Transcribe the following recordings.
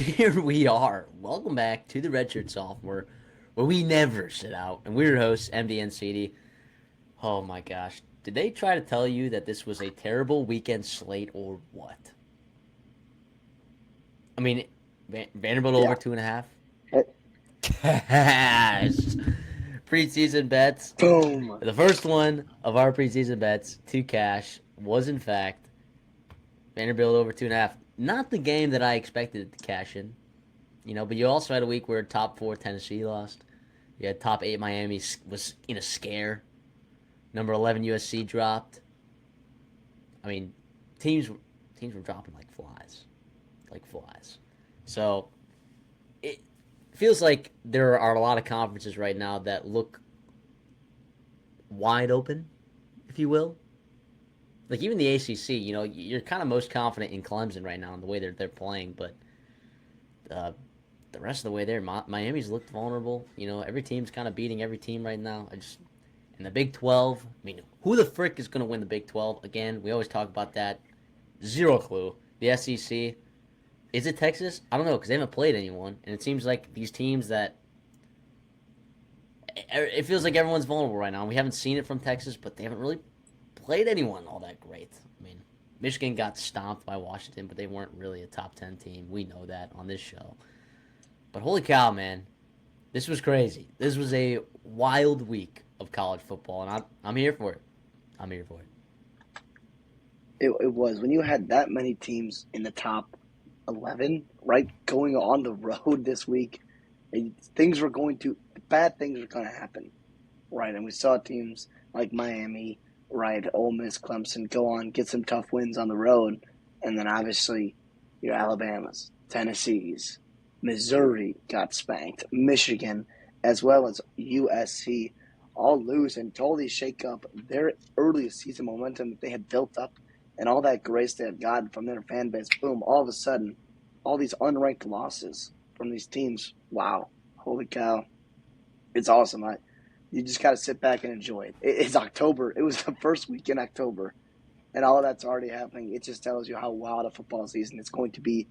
Here we are. Welcome back to the Redshirt Sophomore, where we never sit out. And we're your hosts, MD and CD. Oh my gosh. Did they try to tell you that this was a terrible weekend slate or what? I mean, Vanderbilt over Yeah. 2.5? Eh, Cash! Preseason bets. Boom. The first one of our preseason bets to cash was, in fact, Vanderbilt over 2.5. Not the game that I expected it to cash in. But you also had a week where top four Tennessee lost. You had top eight Miami was in a scare. Number 11 USC dropped. I mean, teams teams were dropping like flies. So it feels like there are a lot of conferences right now that look wide open, if you will. Like even the ACC, you're kind of most confident in Clemson right now in the way they're playing, but uh, the rest of the way there, Miami's looked vulnerable. Every team's kind of beating every team right now. In the Big 12, I mean, who the frick is going to win the Big 12? Again, we always talk about that. Zero clue. The SEC, is it Texas? I don't know because they haven't played anyone, and it seems like these teams that it feels like everyone's vulnerable right now. We haven't seen it from Texas, but they haven't really played anyone all that great. I mean, Michigan got stomped by Washington, but they weren't really a top 10 team. We know that on this show. But holy cow, man, this was crazy. This was a wild week of college football, and I'm here for it. I'm here for it. It was when you had that many teams in the top 11, right, going on the road this week. Things were going to bad things were going to happen, right? And we saw teams like Miami, right, Ole Miss, Clemson go on get some tough wins on the road, and then obviously your Alabamas, Tennessees, Missouri got spanked, Michigan, as well as USC, all lose and totally shake up their early season momentum that they had built up and all that grace they had gotten from their fan base. Boom! All of a sudden, all these unranked losses from these teams. Wow! Holy cow! It's awesome. You just got to sit back and enjoy it. It's October. It was the first week in October, and all of that's already happening. It just tells you how wild a football season it's going to be.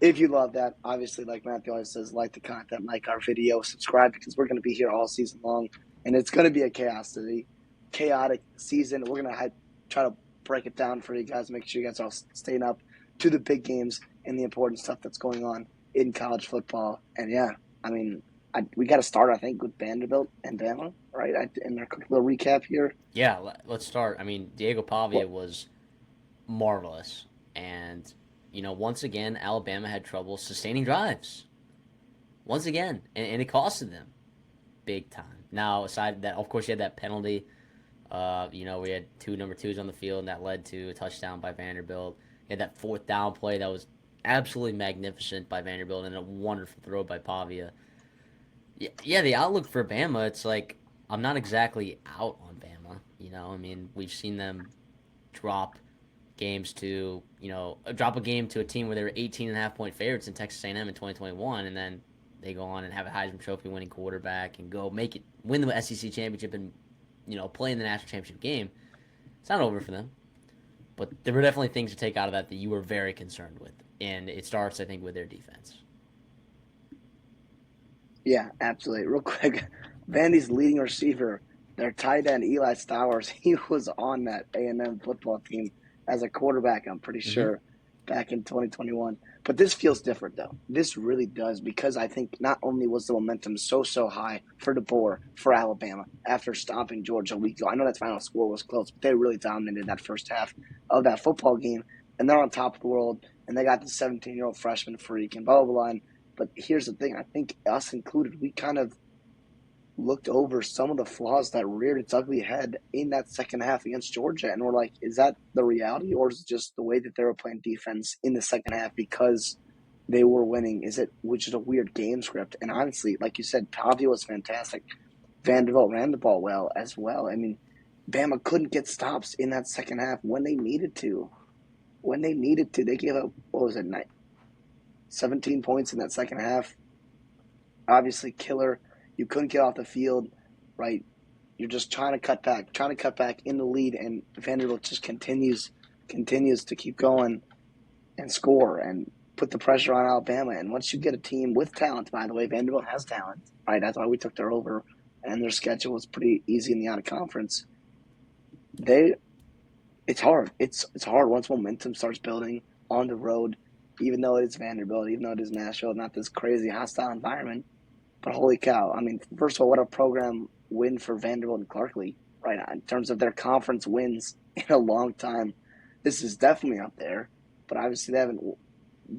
If you love that, obviously, like Matthew always says, like the content, like our video, subscribe because we're going to be here all season long, and it's going to be a chaotic season. We're going to try to break it down for you guys, make sure you guys are all staying up to the big games and the important stuff that's going on in college football. And yeah, I mean, we got to start, I think, with Vanderbilt and Bama, right? In our quick little recap here. Yeah, let's start. I mean, Diego Pavia What? was marvelous, and once again, Alabama had trouble sustaining drives. Once again, and it costed them big time. Now, aside that, of course, you had that penalty. We had two number twos on the field, and that led to a touchdown by Vanderbilt. You had that fourth down play that was absolutely magnificent by Vanderbilt, and a wonderful throw by Pavia. Yeah, the outlook for Bama, it's like I'm not exactly out on Bama. I mean, we've seen them drop games to drop a game to a team where they were 18.5 point favorites in Texas A&M in 2021, and then they go on and have a Heisman Trophy winning quarterback and go win the SEC championship and play in the national championship game. It's not over for them, but there were definitely things to take out of that you were very concerned with, and it starts, I think, with their defense. Yeah, absolutely. Real quick, Vandy's leading receiver, their tight end Eli Stowers, he was on that A&M football team as a quarterback, I'm pretty Mm-hmm. sure, back in 2021. But this feels different, though. This really does, because I think not only was the momentum so high for DeBoer, for Alabama, after stomping Georgia a week ago. I know that final score was close, but they really dominated that first half of that football game, and they're on top of the world, and they got the 17-year-old freshman freak and blah, blah, blah. But here's the thing. I think us included, we kind of looked over some of the flaws that reared its ugly head in that second half against Georgia. And we're like, is that the reality, or is it just the way that they were playing defense in the second half because they were winning? Which is a weird game script. And honestly, like you said, Pavia was fantastic. Vanderbilt ran the ball well as well. I mean, Bama couldn't get stops in that second half when they needed to. They gave up, what was it, 17 points in that second half. Obviously, killer. You couldn't get off the field, right? You're just trying to cut back in the lead, and Vanderbilt just continues to keep going and score and put the pressure on Alabama. And once you get a team with talent, by the way, Vanderbilt has talent, right? That's why we took their over, and their schedule was pretty easy in the out of conference. They, it's hard. It's hard once momentum starts building on the road, even though it is Vanderbilt, even though it is Nashville, not this crazy hostile environment. But holy cow! I mean, first of all, what a program win for Vanderbilt and Clarkley, right? In terms of their conference wins in a long time, this is definitely up there. But obviously, they haven't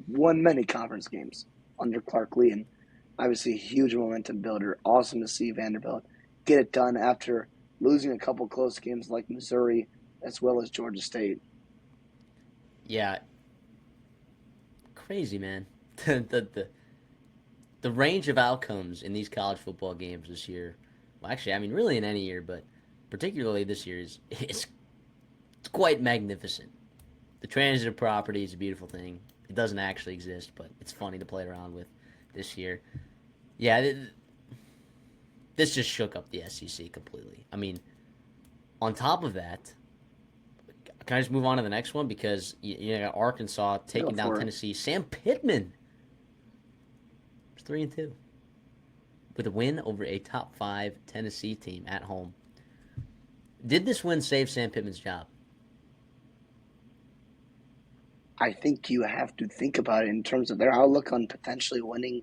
won many conference games under Clark Lee, and obviously a huge momentum builder. Awesome to see Vanderbilt get it done after losing a couple close games like Missouri as well as Georgia State. Yeah, crazy man. The range of outcomes in these college football games this year. Well, actually, I mean, really in any year, but particularly this year is quite magnificent. The transitive property is a beautiful thing. It doesn't actually exist, but it's funny to play around with this year. Yeah, this just shook up the SEC completely. I mean, on top of that, can I just move on to the next one because you got Arkansas Go taking down for it. Tennessee. Sam Pittman is 3-2 with a win over a top five Tennessee team at home. Did this win save Sam Pittman's job? I think you have to think about it in terms of their outlook on potentially winning,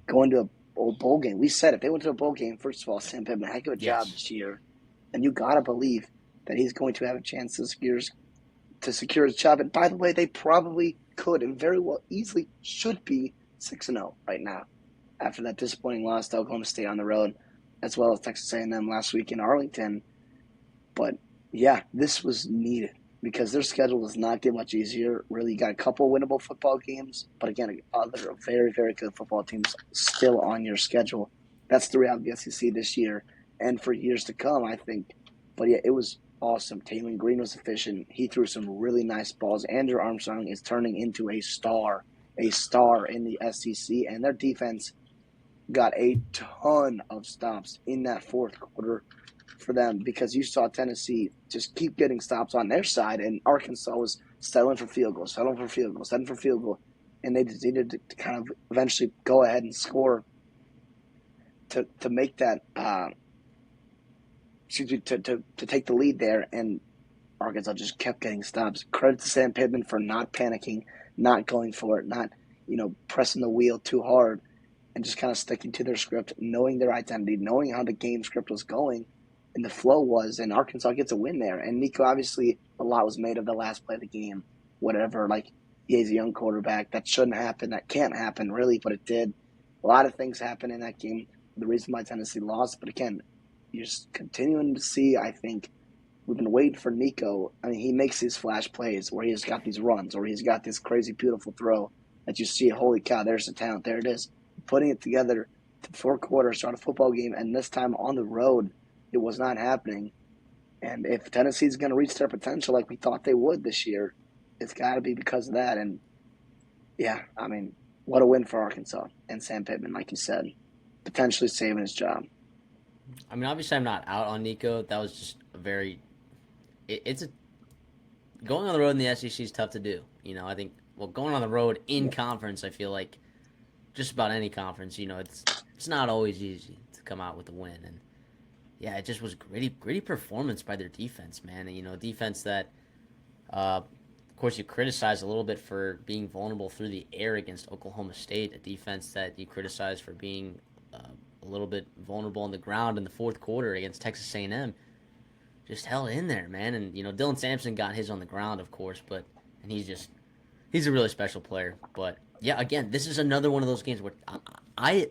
going to a bowl game. We said if they went to a bowl game, first of all, Sam Pittman, heck of a job Yes. this year, and you gotta believe that he's going to have a chance to secure his job. And by the way, they probably could and very well easily should be 6-0 right now after that disappointing loss to Oklahoma State on the road, as well as Texas A&M last week in Arlington. But yeah, this was needed because their schedule does not get much easier. Really, you got a couple winnable football games, but again, other very, very good football teams still on your schedule. That's throughout the SEC this year and for years to come, I think. But yeah, it was awesome. Taylor Green was efficient. He threw some really nice balls. Andrew Armstrong is turning into a star in the SEC, and their defense got a ton of stops in that fourth quarter for them because you saw Tennessee just keep getting stops on their side, and Arkansas was settling for field goals, settling for field goals, settling for field goal, and they just needed to kind of eventually go ahead and score to make that to take the lead there, and Arkansas just kept getting stops. Credit to Sam Pittman for not panicking, not going for it, not pressing the wheel too hard, and just kind of sticking to their script, knowing their identity, knowing how the game script was going and the flow was, and Arkansas gets a win there. And Nico, obviously, a lot was made of the last play of the game, whatever. Like, he's a young quarterback. That shouldn't happen. That can't happen, really, but it did. A lot of things happened in that game. The reason why Tennessee lost, but again, you're just continuing to see, I think, we've been waiting for Nico. I mean, he makes these flash plays where he's got these runs or he's got this crazy, beautiful throw that you see, holy cow, there's the talent. There it is. Putting it together to four quarters, start a football game, and this time on the road, it was not happening. And if Tennessee's going to reach their potential like we thought they would this year, it's got to be because of that. And yeah, I mean, what a win for Arkansas and Sam Pittman, like you said, potentially saving his job. I mean, obviously, I'm not out on Nico. That was just a very. It's a going on the road in the SEC is tough to do. I think going on the road in Yeah. conference, I feel like just about any conference, it's not always easy to come out with a win. And yeah, it just was gritty performance by their defense, man. And, defense that, of course, you criticize a little bit for being vulnerable through the air against Oklahoma State. A defense that you criticize for being a little bit vulnerable on the ground in the fourth quarter against Texas A&M. Just held in there, man. And Dylan Sampson got his on the ground, of course, and he's a really special player. But yeah, again, this is another one of those games where I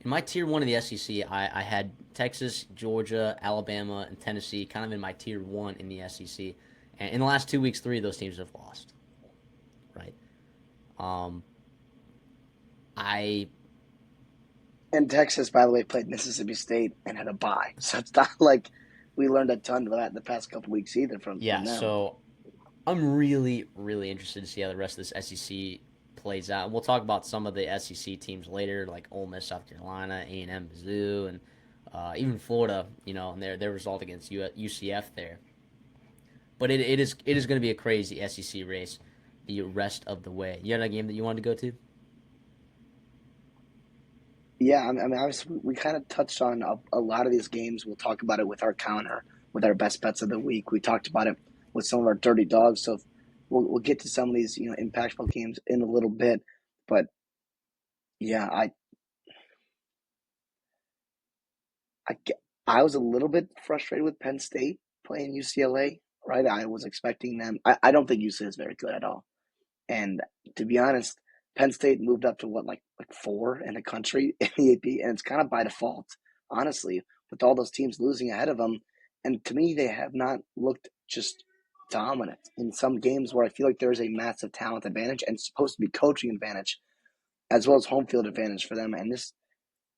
in my tier one of the SEC, I had Texas, Georgia, Alabama, and Tennessee kind of in my tier one in the SEC. And in the last 2 weeks, three of those teams have lost. Right. Um, I And Texas, by the way, played Mississippi State and had a bye. So it's not like we learned a ton of that in the past couple weeks either from yeah. them. So I'm really really interested to see how the rest of this SEC plays out. And we'll talk about some of the SEC teams later, like Ole Miss, South Carolina, A&M, Mizzou, and even Florida. And their result against UCF there. But it is going to be a crazy SEC race. the rest of the way. You had a game that you wanted to go to? Yeah, obviously, we kind of touched on a lot of these games. We'll talk about it with our counter, with our best bets of the week. We talked about it with some of our dirty dogs. So we'll get to some of these impactful games in a little bit. But yeah, I I was a little bit frustrated with Penn State playing UCLA. Right, I was expecting them. I don't think UCLA is very good at all. And to be honest, Penn State moved up to what, like four in the country in the AP, and it's kind of by default, honestly, with all those teams losing ahead of them. And to me, they have not looked just dominant in some games where I feel like there is a massive talent advantage and it's supposed to be coaching advantage as well as home field advantage for them. And this,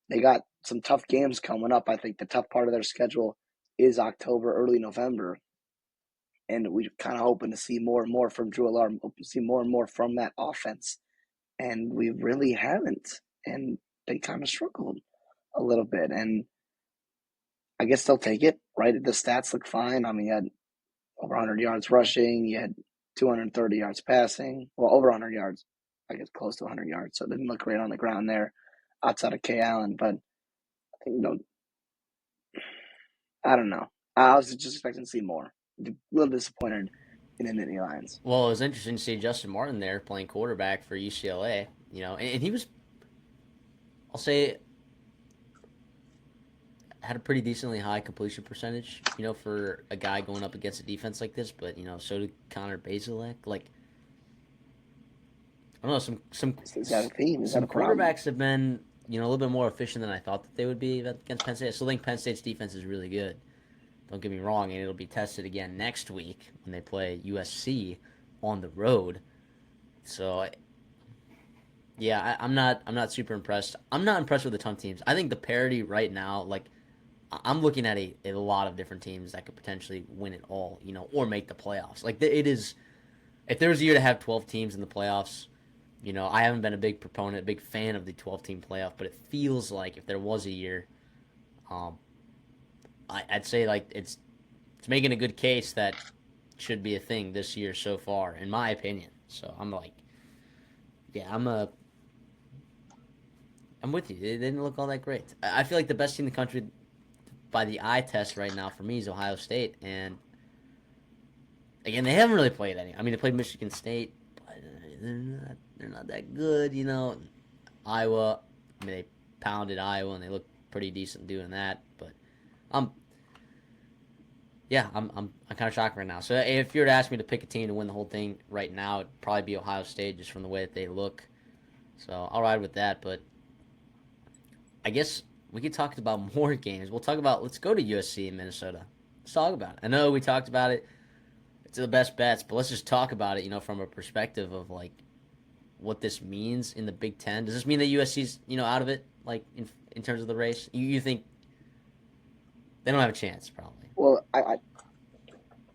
they got some tough games coming up. I think the tough part of their schedule is October, early November, and we're kind of hoping to see more and more from Drew Alarm, see more and more from that offense, and we really haven't. And they kind of struggled a little bit, and I guess they'll take it. Right, the stats look fine. I mean, you had over 100 yards rushing, you had 230 yards passing, well, over 100 yards, I guess close to 100 yards. So it didn't look great on the ground there, outside of K Allen. But I don't know. I was just expecting to see more. A little disappointed in the Nittany Lions. Well, it was interesting to see Justin Martin there playing quarterback for UCLA. And he was, I'll say, had a pretty decently high completion percentage. For a guy going up against a defense like this. But so did Connor Bazelak. Like, I don't know, Is that a theme? Is that some a problem? quarterbacks have been a little bit more efficient than I thought that they would be against Penn State. I still think Penn State's defense is really good. Don't get me wrong, and it'll be tested again next week when they play USC on the road. So yeah, I'm not super impressed. I'm not impressed with a ton of teams. I think the parity right now, like I'm looking at a lot of different teams that could potentially win it all, or make the playoffs. Like it is, if there was a year to have 12 teams in the playoffs, I haven't been a big proponent, a big fan of the 12-team playoff, but it feels like if there was a year, um, I'd say like it's making a good case that should be a thing this year so far, in my opinion. So I'm like, yeah, I'm with you. They didn't look all that great. I feel like the best team in the country by the eye test right now for me is Ohio State, and again, they haven't really played any. I mean, they played Michigan State, but they're not that good. Iowa, I mean, they pounded Iowa and they looked pretty decent doing that. But um, yeah, I'm kind of shocked right now. So if you were to ask me to pick a team to win the whole thing right now, it'd probably be Ohio State just from the way that they look. So I'll ride with that. But I guess we could talk about more games. Let's go to USC in Minnesota. Let's talk about it. I know we talked about it. It's the best bets, but let's just talk about it. From a perspective of like what this means in the Big Ten. Does this mean that USC's out of it, like in terms of the race? You think they don't have a chance, probably? Well, I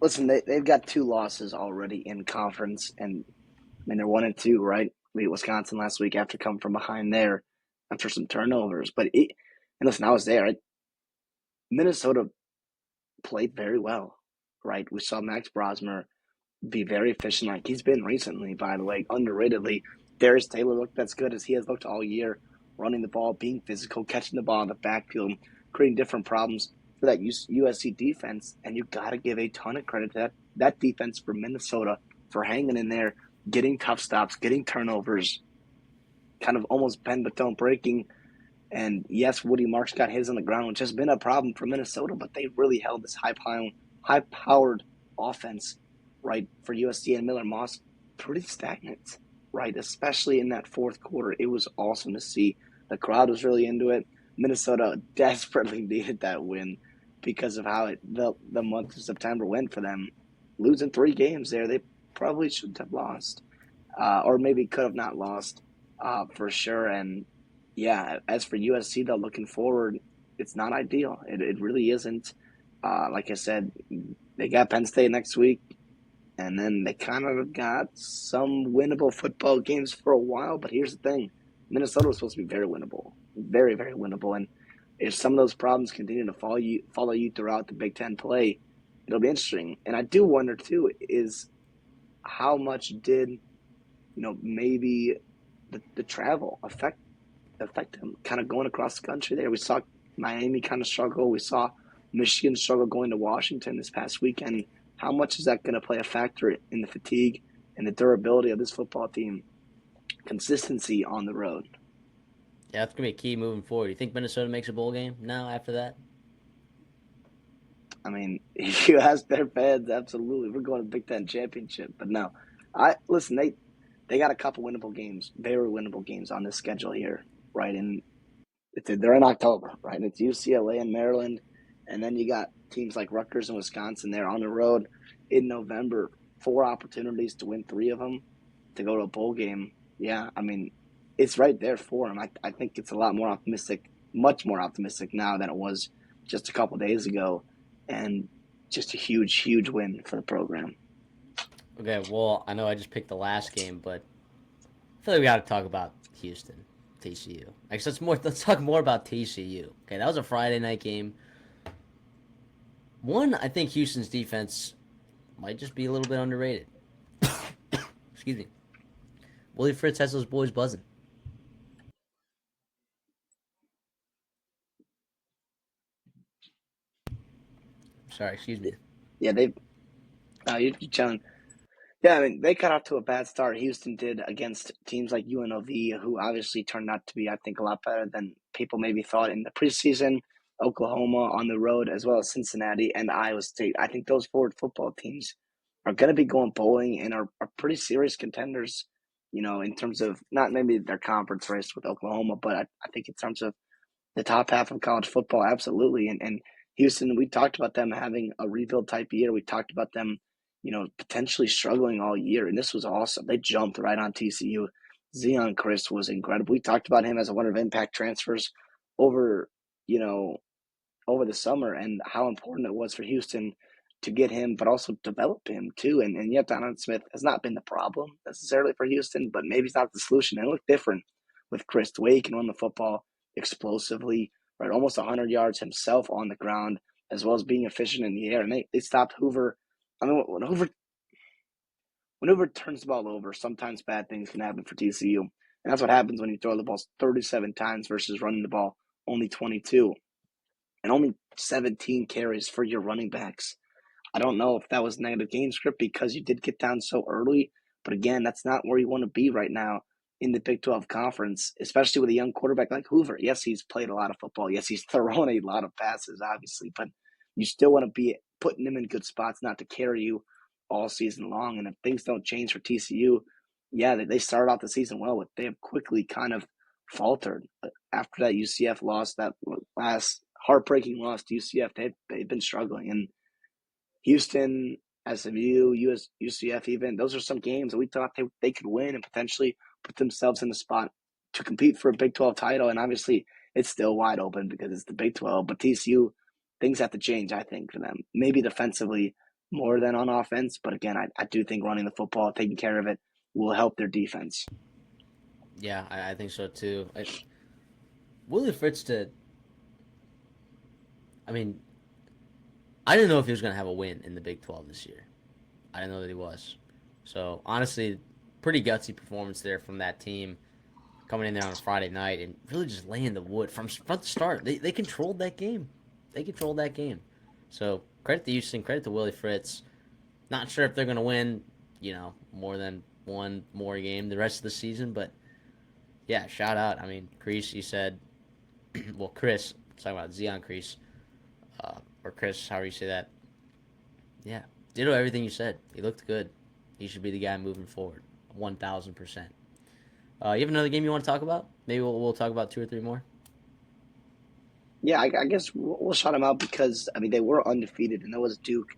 listen. They've got two losses already in conference, and I mean they're 1-2, right? Beat Wisconsin last week after coming from behind there after some turnovers. And listen, I was there. Right? Minnesota played very well, right? We saw Max Brosmer be very efficient, like he's been recently. By the way, underratedly, Darius Taylor looked as good as he has looked all year, running the ball, being physical, catching the ball in the backfield, creating different problems for that USC defense. And you got to give a ton of credit to that defense for Minnesota for hanging in there, getting tough stops, getting turnovers, kind of almost bend but don't breaking. And yes, Woody Marks got his on the ground, which has been a problem for Minnesota, but they really held this high powered offense, right, for USC and Miller Moss pretty stagnant, right? Especially in that fourth quarter. It was awesome to see. The crowd was really into it. Minnesota desperately needed that win because of how the month of September went for them. Losing three games there, they probably shouldn't have lost, or maybe could have not lost, for sure. And yeah, as for USC, though, looking forward, it's not ideal. It really isn't. Like I said, they got Penn State next week, and then they kind of got some winnable football games for a while. But here's the thing: Minnesota was supposed to be very winnable, very, very winnable. And if some of those problems continue to follow you throughout the Big Ten it'll be interesting. And I do wonder too is how much did maybe the travel affect him kind of going across the country there. We saw Miami kind of struggle. We saw Michigan struggle going to Washington this past weekend. How much is that going to play a factor in the fatigue and the durability of this football team? Consistency on the road. Yeah, that's gonna be a key moving forward. You think Minnesota makes a bowl game now after that? I mean, if you ask their fans, absolutely, we're going to Big Ten championship. But no, I listen. They got a couple winnable games, very winnable games on this schedule here, right? And they're in October, right? It's UCLA and Maryland, and then you got teams like Rutgers and Wisconsin. They're on the road in November. 4 opportunities to win 3 of them to go to a bowl game. Yeah, I mean, it's right there for them. I think it's a lot more optimistic, much more optimistic now than it was just a couple days ago, and just a huge, huge win for the program. Okay, well, I know I just picked the last game, but I feel like we got to talk about Houston, TCU. Actually, let's talk more about TCU. Okay, that was a Friday night game. One, I think Houston's defense might just be a little bit underrated. Excuse me. Willie Fritz has those boys buzzing. Sorry, excuse me. Yeah, they. You're chilling. Yeah, I mean, they got off to a bad start. Houston did against teams like UNLV, who obviously turned out to be, I think, a lot better than people maybe thought in the preseason. Oklahoma on the road, as well as Cincinnati and Iowa State. I think those forward football teams are going to be going bowling and are pretty serious contenders, in terms of not maybe their conference race with Oklahoma, but I think in terms of the top half of college football, absolutely. And Houston, we talked about them having a rebuild type year. We talked about them, potentially struggling all year, and this was awesome. They jumped right on TCU. Zion Chris was incredible. We talked about him as one of impact transfers over, you know, over the summer and how important it was for Houston to get him, but also develop him too. And yet, Donovan Smith has not been the problem necessarily for Houston, but maybe it's not the solution. And it looked different with Chris. The way he can run the football explosively, right? Almost 100 yards himself on the ground, as well as being efficient in the air. And they stopped Hoover. I mean, when Hoover turns the ball over, sometimes bad things can happen for TCU. And that's what happens when you throw the ball 37 times versus running the ball only 22 and only 17 carries for your running backs. I don't know if that was negative game script because you did get down so early, but again, that's not where you want to be right now in the Big 12 conference, especially with a young quarterback like Hoover. Yes, he's played a lot of football. Yes, he's thrown a lot of passes, obviously, but you still want to be putting him in good spots, not to carry you all season long. And if things don't change for TCU, yeah, they started off the season well, but they have quickly kind of faltered. After that UCF loss, that last heartbreaking loss to UCF, they've been struggling. And Houston, SMU, UCF, even those are some games that we thought they could win and potentially put themselves in the spot to compete for a Big 12 title. And obviously, it's still wide open because it's the Big 12. But TCU, things have to change, I think, for them. Maybe defensively more than on offense. But again, I do think running the football, taking care of it, will help their defense. Yeah, I think so too. Willie Fritz did. I mean, I didn't know if he was going to have a win in the Big 12 this year. I didn't know that he was. So, honestly, pretty gutsy performance there from that team coming in there on a Friday night and really just laying the wood from front to start. They controlled that game. They controlled that game. So, credit to Houston, credit to Willie Fritz. Not sure if they're going to win, more than one more game the rest of the season, but yeah, shout out. I mean, Kreese, you said, well, Chris, talking about Zion Kreese, or Chris, however you say that. Yeah, ditto everything you said. He looked good. He should be the guy moving forward, 1,000%. You have another game you want to talk about? Maybe we'll talk about two or three more. Yeah, I guess we'll shout them out because, I mean, they were undefeated, and that was Duke.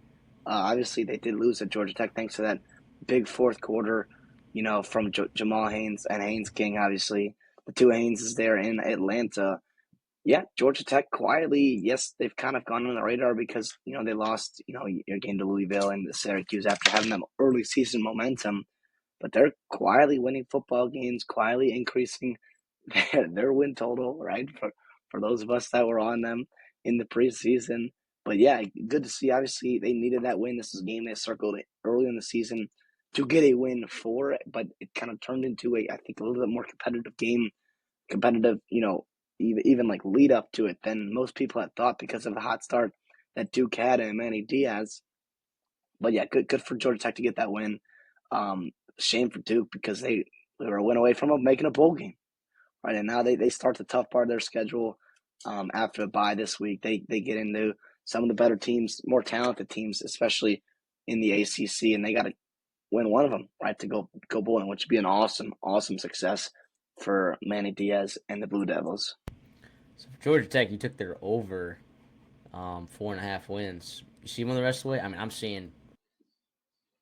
Obviously, they did lose at Georgia Tech thanks to that big fourth quarter, from Jamal Haynes and Haynes King, obviously. The two Hayneses there in Atlanta. Yeah, Georgia Tech quietly, yes, they've kind of gone on the radar because, they lost, your game to Louisville and Syracuse after having them early season momentum. But they're quietly winning football games, quietly increasing their win total, right? For those of us that were on them in the preseason. But yeah, good to see. Obviously, they needed that win. This is a game they circled early in the season to get a win for it, but it kind of turned into I think, a little bit more competitive game, competitive, even like lead up to it than most people had thought because of the hot start that Duke had and Manny Diaz. But yeah, good for Georgia Tech to get that win. Shame for Duke because they were a win away from making a bowl game. Right, and now they start the tough part of their schedule after a bye this week. They get into some of the better teams, more talented teams, especially in the ACC, and they got to win one of them, right, to go bowling, which would be an awesome success for Manny Diaz and the Blue Devils. So for Georgia Tech, you took their over 4.5 wins. You see them the rest of the way? I mean, I'm seeing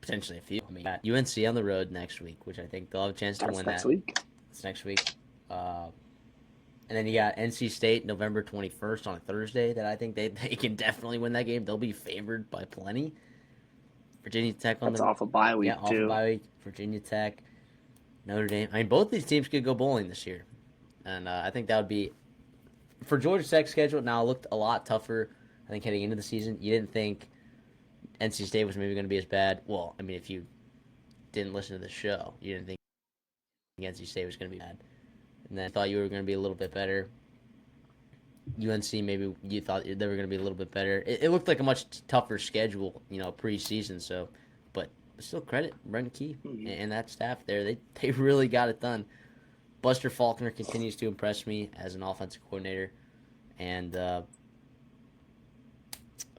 potentially a few. I mean, got UNC on the road next week, which I think they'll have a chance to Starts win next that. week. It's next week. Uh, and then you got NC State November 21st on a Thursday that I think they can definitely win that game. They'll be favored by plenty. Virginia Tech on That's the off a bye yeah, week off of too. bye week. Virginia Tech, Notre Dame. I mean, both these teams could go bowling this year, and I think that would be for Georgia Tech's schedule. Now it looked a lot tougher. I think heading into the season, you didn't think NC State was maybe going to be as bad. Well, I mean, if you didn't listen to the show, you didn't think NC State was going to be bad, and then I thought you were going to be a little bit better. UNC, maybe you thought they were going to be a little bit better. It looked like a much tougher schedule, preseason. So, but still credit Brendan Key Mm-hmm. and that staff there. They really got it done. Buster Faulkner continues to impress me as an offensive coordinator, and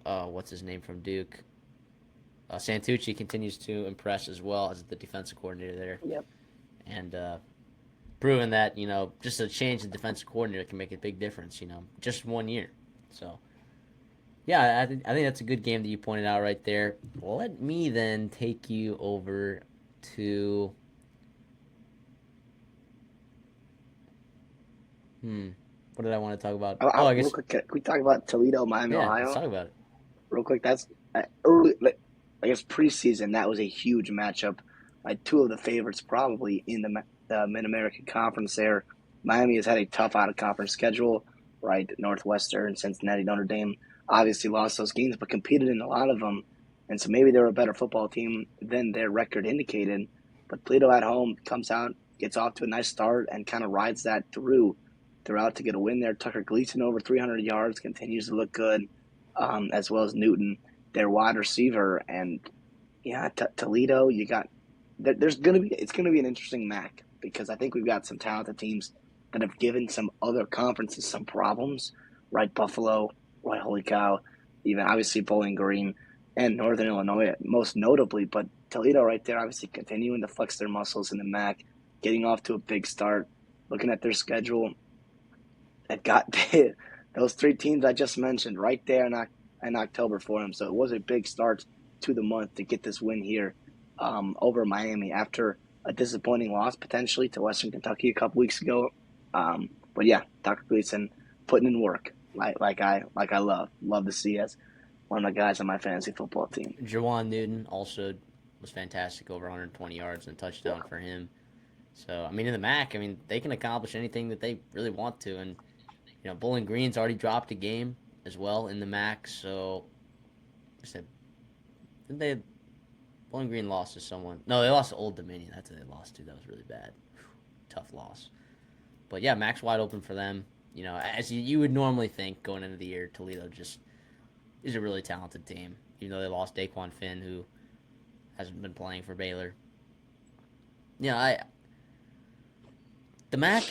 what's his name from Duke? Santucci continues to impress as well as the defensive coordinator there, Yep. and proven that just a change in defensive coordinator can make a big difference. Just 1 year. So yeah, I think that's a good game that you pointed out right there. Well, let me then take you over to what did I want to talk about? Oh, I Real guess quick, can we talk about Toledo, Miami, yeah. Let's Ohio? talk about it. Real quick, that's early. I guess preseason that was a huge matchup. Two of the favorites probably in the Mid American Conference. There, Miami has had a tough out of conference schedule. Right, Northwestern, Cincinnati, Notre Dame obviously lost those games, but competed in a lot of them, and so maybe they're a better football team than their record indicated. But Toledo at home comes out, gets off to a nice start, and kind of rides that throughout to get a win there. Tucker Gleason over 300 yards continues to look good, as well as Newton, their wide receiver, and yeah, Toledo. You got it's gonna be an interesting MAC because I think we've got some talented teams that have given some other conferences some problems. Right, Buffalo, right, holy cow, even obviously Bowling Green and Northern Illinois most notably, but Toledo right there obviously continuing to flex their muscles in the MAC, getting off to a big start. Looking at their schedule, it got those three teams I just mentioned right there in October for them. So it was a big start to the month to get this win here over Miami after a disappointing loss potentially to Western Kentucky a couple weeks ago. But yeah, Tucker Gleason putting in work like I love to see as one of the guys on my fantasy football team. Jawan Newton also was fantastic, over 120 yards and a touchdown Yeah. for him. So I mean, in the MAC, I mean they can accomplish anything that they really want to, and Bowling Green's already dropped a game as well in the MAC. So I said, didn't they? Bowling Green lost to someone. No, they lost to Old Dominion. That's who they lost to. That was really bad. Whew, tough loss. But yeah, Mac's wide open for them. As you would normally think going into the year, Toledo just is a really talented team. Even though they lost Daquan Finn, who hasn't been playing for Baylor. I the MAC.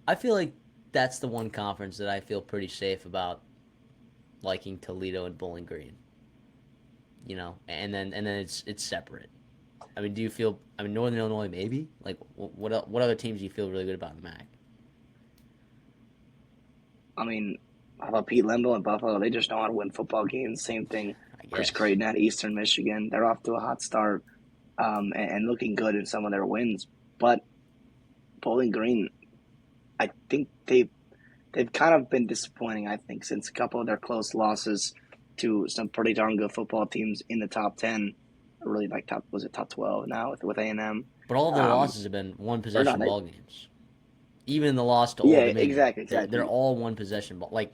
I feel like that's the one conference that I feel pretty safe about liking Toledo and Bowling Green. And then it's separate. I mean, do you feel? I mean, Northern Illinois maybe. Like, what other teams do you feel really good about in the MAC? I mean, how about Pete Lembo and Buffalo? They just know how to win football games. Same thing. I Chris guess. Creighton at Eastern Michigan. They're off to a hot start and looking good in some of their wins. But Bowling Green, I think they've kind of been disappointing. I think since a couple of their close losses to some pretty darn good football teams in the top 10, really like top 12 now with A&M. But all of their Um, losses have been one or no, possession ball games. Even the loss to yeah, Old Dominion, exactly, they're exactly. all one possession ball. Like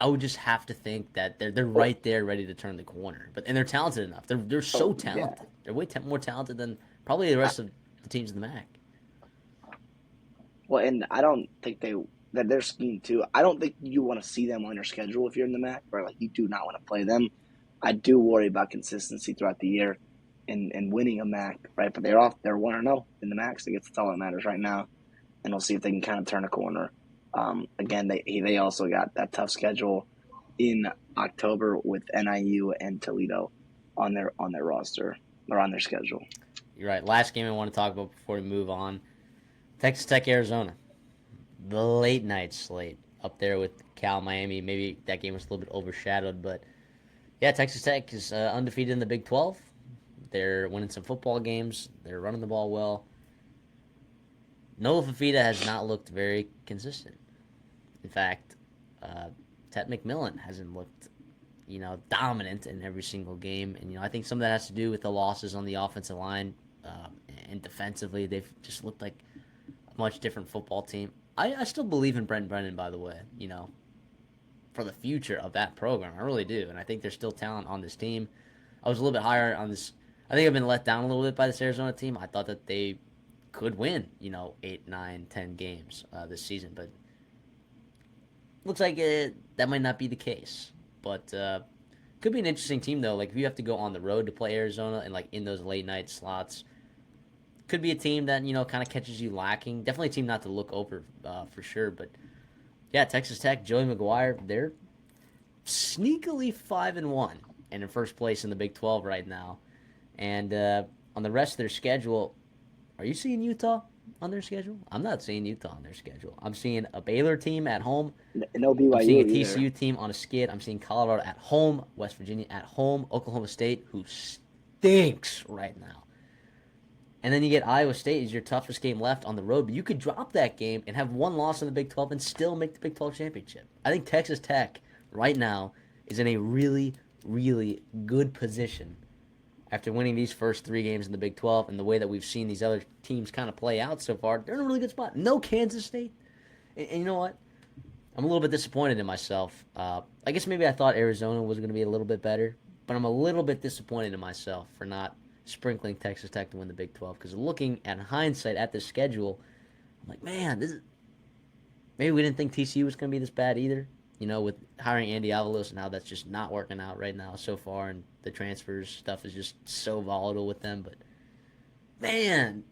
I would just have to think that they're Well, right there, ready to turn the corner. But and they're talented enough. They're so oh yeah. talented. They're way more talented than probably the I, rest of the teams in the MAC. well, and I don't think that their scheme too. I don't think you want to see them on your schedule if you're in the MAC, right? Like you do not want to play them. I do worry about consistency throughout the year and winning a MAC, right? But they're 1-0 in the MAC, so I guess that's all that matters right now. And we'll see if they can kind of turn a corner. Again, they also got that tough schedule in October with NIU and Toledo on their roster or on their schedule. You're right. Last game I want to talk about before we move on: Texas Tech, Arizona, the late night slate up there with Cal, Miami. Maybe that game was a little bit overshadowed, but yeah, Texas Tech is undefeated in the Big 12. They're winning some football games. They're running the ball well. Noah Fafita has not looked very consistent. In fact, Ted McMillan hasn't looked, dominant in every single game. And, I think some of that has to do with the losses on the offensive line. And defensively, they've just looked like a much different football team. I still believe in Brent Brennan, by the way, for the future of that program. I really do. And I think there's still talent on this team. I was a little bit higher on this. I think I've been let down a little bit by this Arizona team. I thought that they could win, 8, 9, 10 games this season. But looks like that might not be the case. But could be an interesting team, though. Like, if you have to go on the road to play Arizona and, like, in those late night slots, could be a team that, kind of catches you lacking. Definitely a team not to look over for sure. But, yeah, Texas Tech, Joey McGuire, they're sneakily 5-1 and in first place in the Big 12 right now. And on the rest of their schedule, are you seeing Utah on their schedule? I'm not seeing Utah on their schedule. I'm seeing a Baylor team at home. No I'm seeing a BYU either. TCU team on a skid. I'm seeing Colorado at home, West Virginia at home, Oklahoma State, who stinks right now. And then you get Iowa State as your toughest game left on the road. But you could drop that game and have one loss in the Big 12 and still make the Big 12 championship. I think Texas Tech right now is in a really, really good position after winning these first 3 games in the Big 12 and the way that we've seen these other teams kind of play out so far. They're in a really good spot. No Kansas State. And you know what? I'm a little bit disappointed in myself. I guess maybe I thought Arizona was going to be a little bit better, but I'm a little bit disappointed in myself for not sprinkling Texas Tech to win the Big 12. Because looking at hindsight at this schedule, I'm like, man, maybe we didn't think TCU was going to be this bad either. With hiring Andy Avalos and how that's just not working out right now so far, and the transfers stuff is just so volatile with them. But man,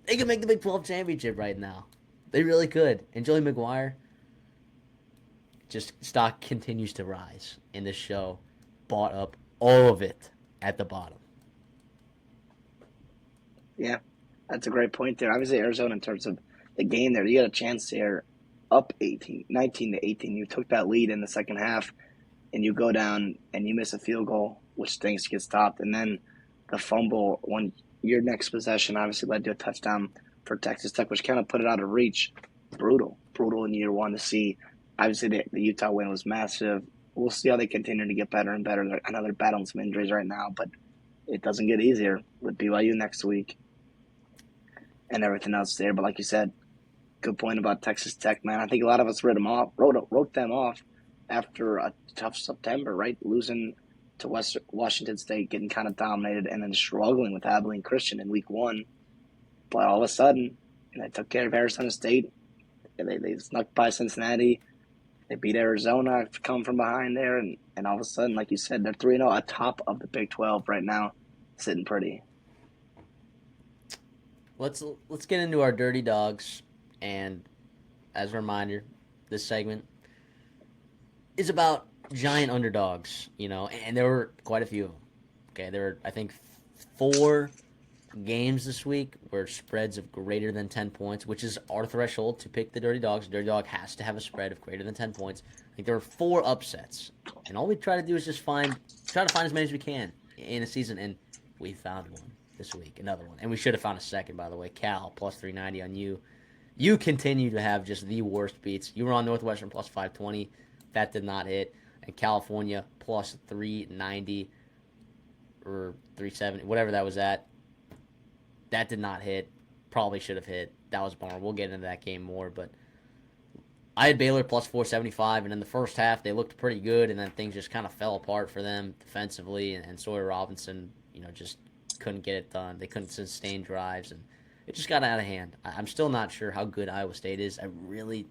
they could make the Big 12 championship right now. They really could. And Joey McGuire, just stock continues to rise in this show. Bought up all of it at the bottom. Yeah, that's a great point there. Obviously, Arizona, in terms of the game there, you got a chance there up 19 to 18. You took that lead in the second half, and you go down and you miss a field goal, which things get stopped. And then the fumble, when your next possession obviously led to a touchdown for Texas Tech, which kind of put it out of reach. Brutal in year one to see. Obviously, the Utah win was massive. We'll see how they continue to get better and better. I know they're battling some injuries right now, but it doesn't get easier with BYU next week and everything else there. But like you said, good point about Texas Tech, man. I think a lot of us wrote them off after a tough September, right? Losing to Washington State, getting kind of dominated, and then struggling with Abilene Christian in week one. But all of a sudden, they took care of Arizona State. And they snuck by Cincinnati. They beat Arizona, come from behind there, and all of a sudden, like you said, they're 3-0 atop of the Big 12 right now, sitting pretty. Let's get into our dirty dogs, and as a reminder, this segment is about giant underdogs, and there were quite a few of them. Okay, there were, I think, 4 games this week where spreads of greater than 10 points, which is our threshold to pick the dirty dogs. The dirty dog has to have a spread of greater than 10 points. I think there were 4 upsets, and all we try to do is just try to find as many as we can in a season, and we found one this week, another one, and we should have found a second, by the way. Cal plus 390 on you. You continue to have just the worst beats. You were on Northwestern plus 520. That did not hit. And California plus 390 or 370, whatever that was at. That did not hit. Probably should have hit. That was a bummer. We'll get into that game more. But I had Baylor plus 475, and in the first half they looked pretty good, and then things just kind of fell apart for them defensively, and Sawyer Robinson, just couldn't get it done. They couldn't sustain drives, and it just got out of hand. I'm still not sure how good Iowa State is. I really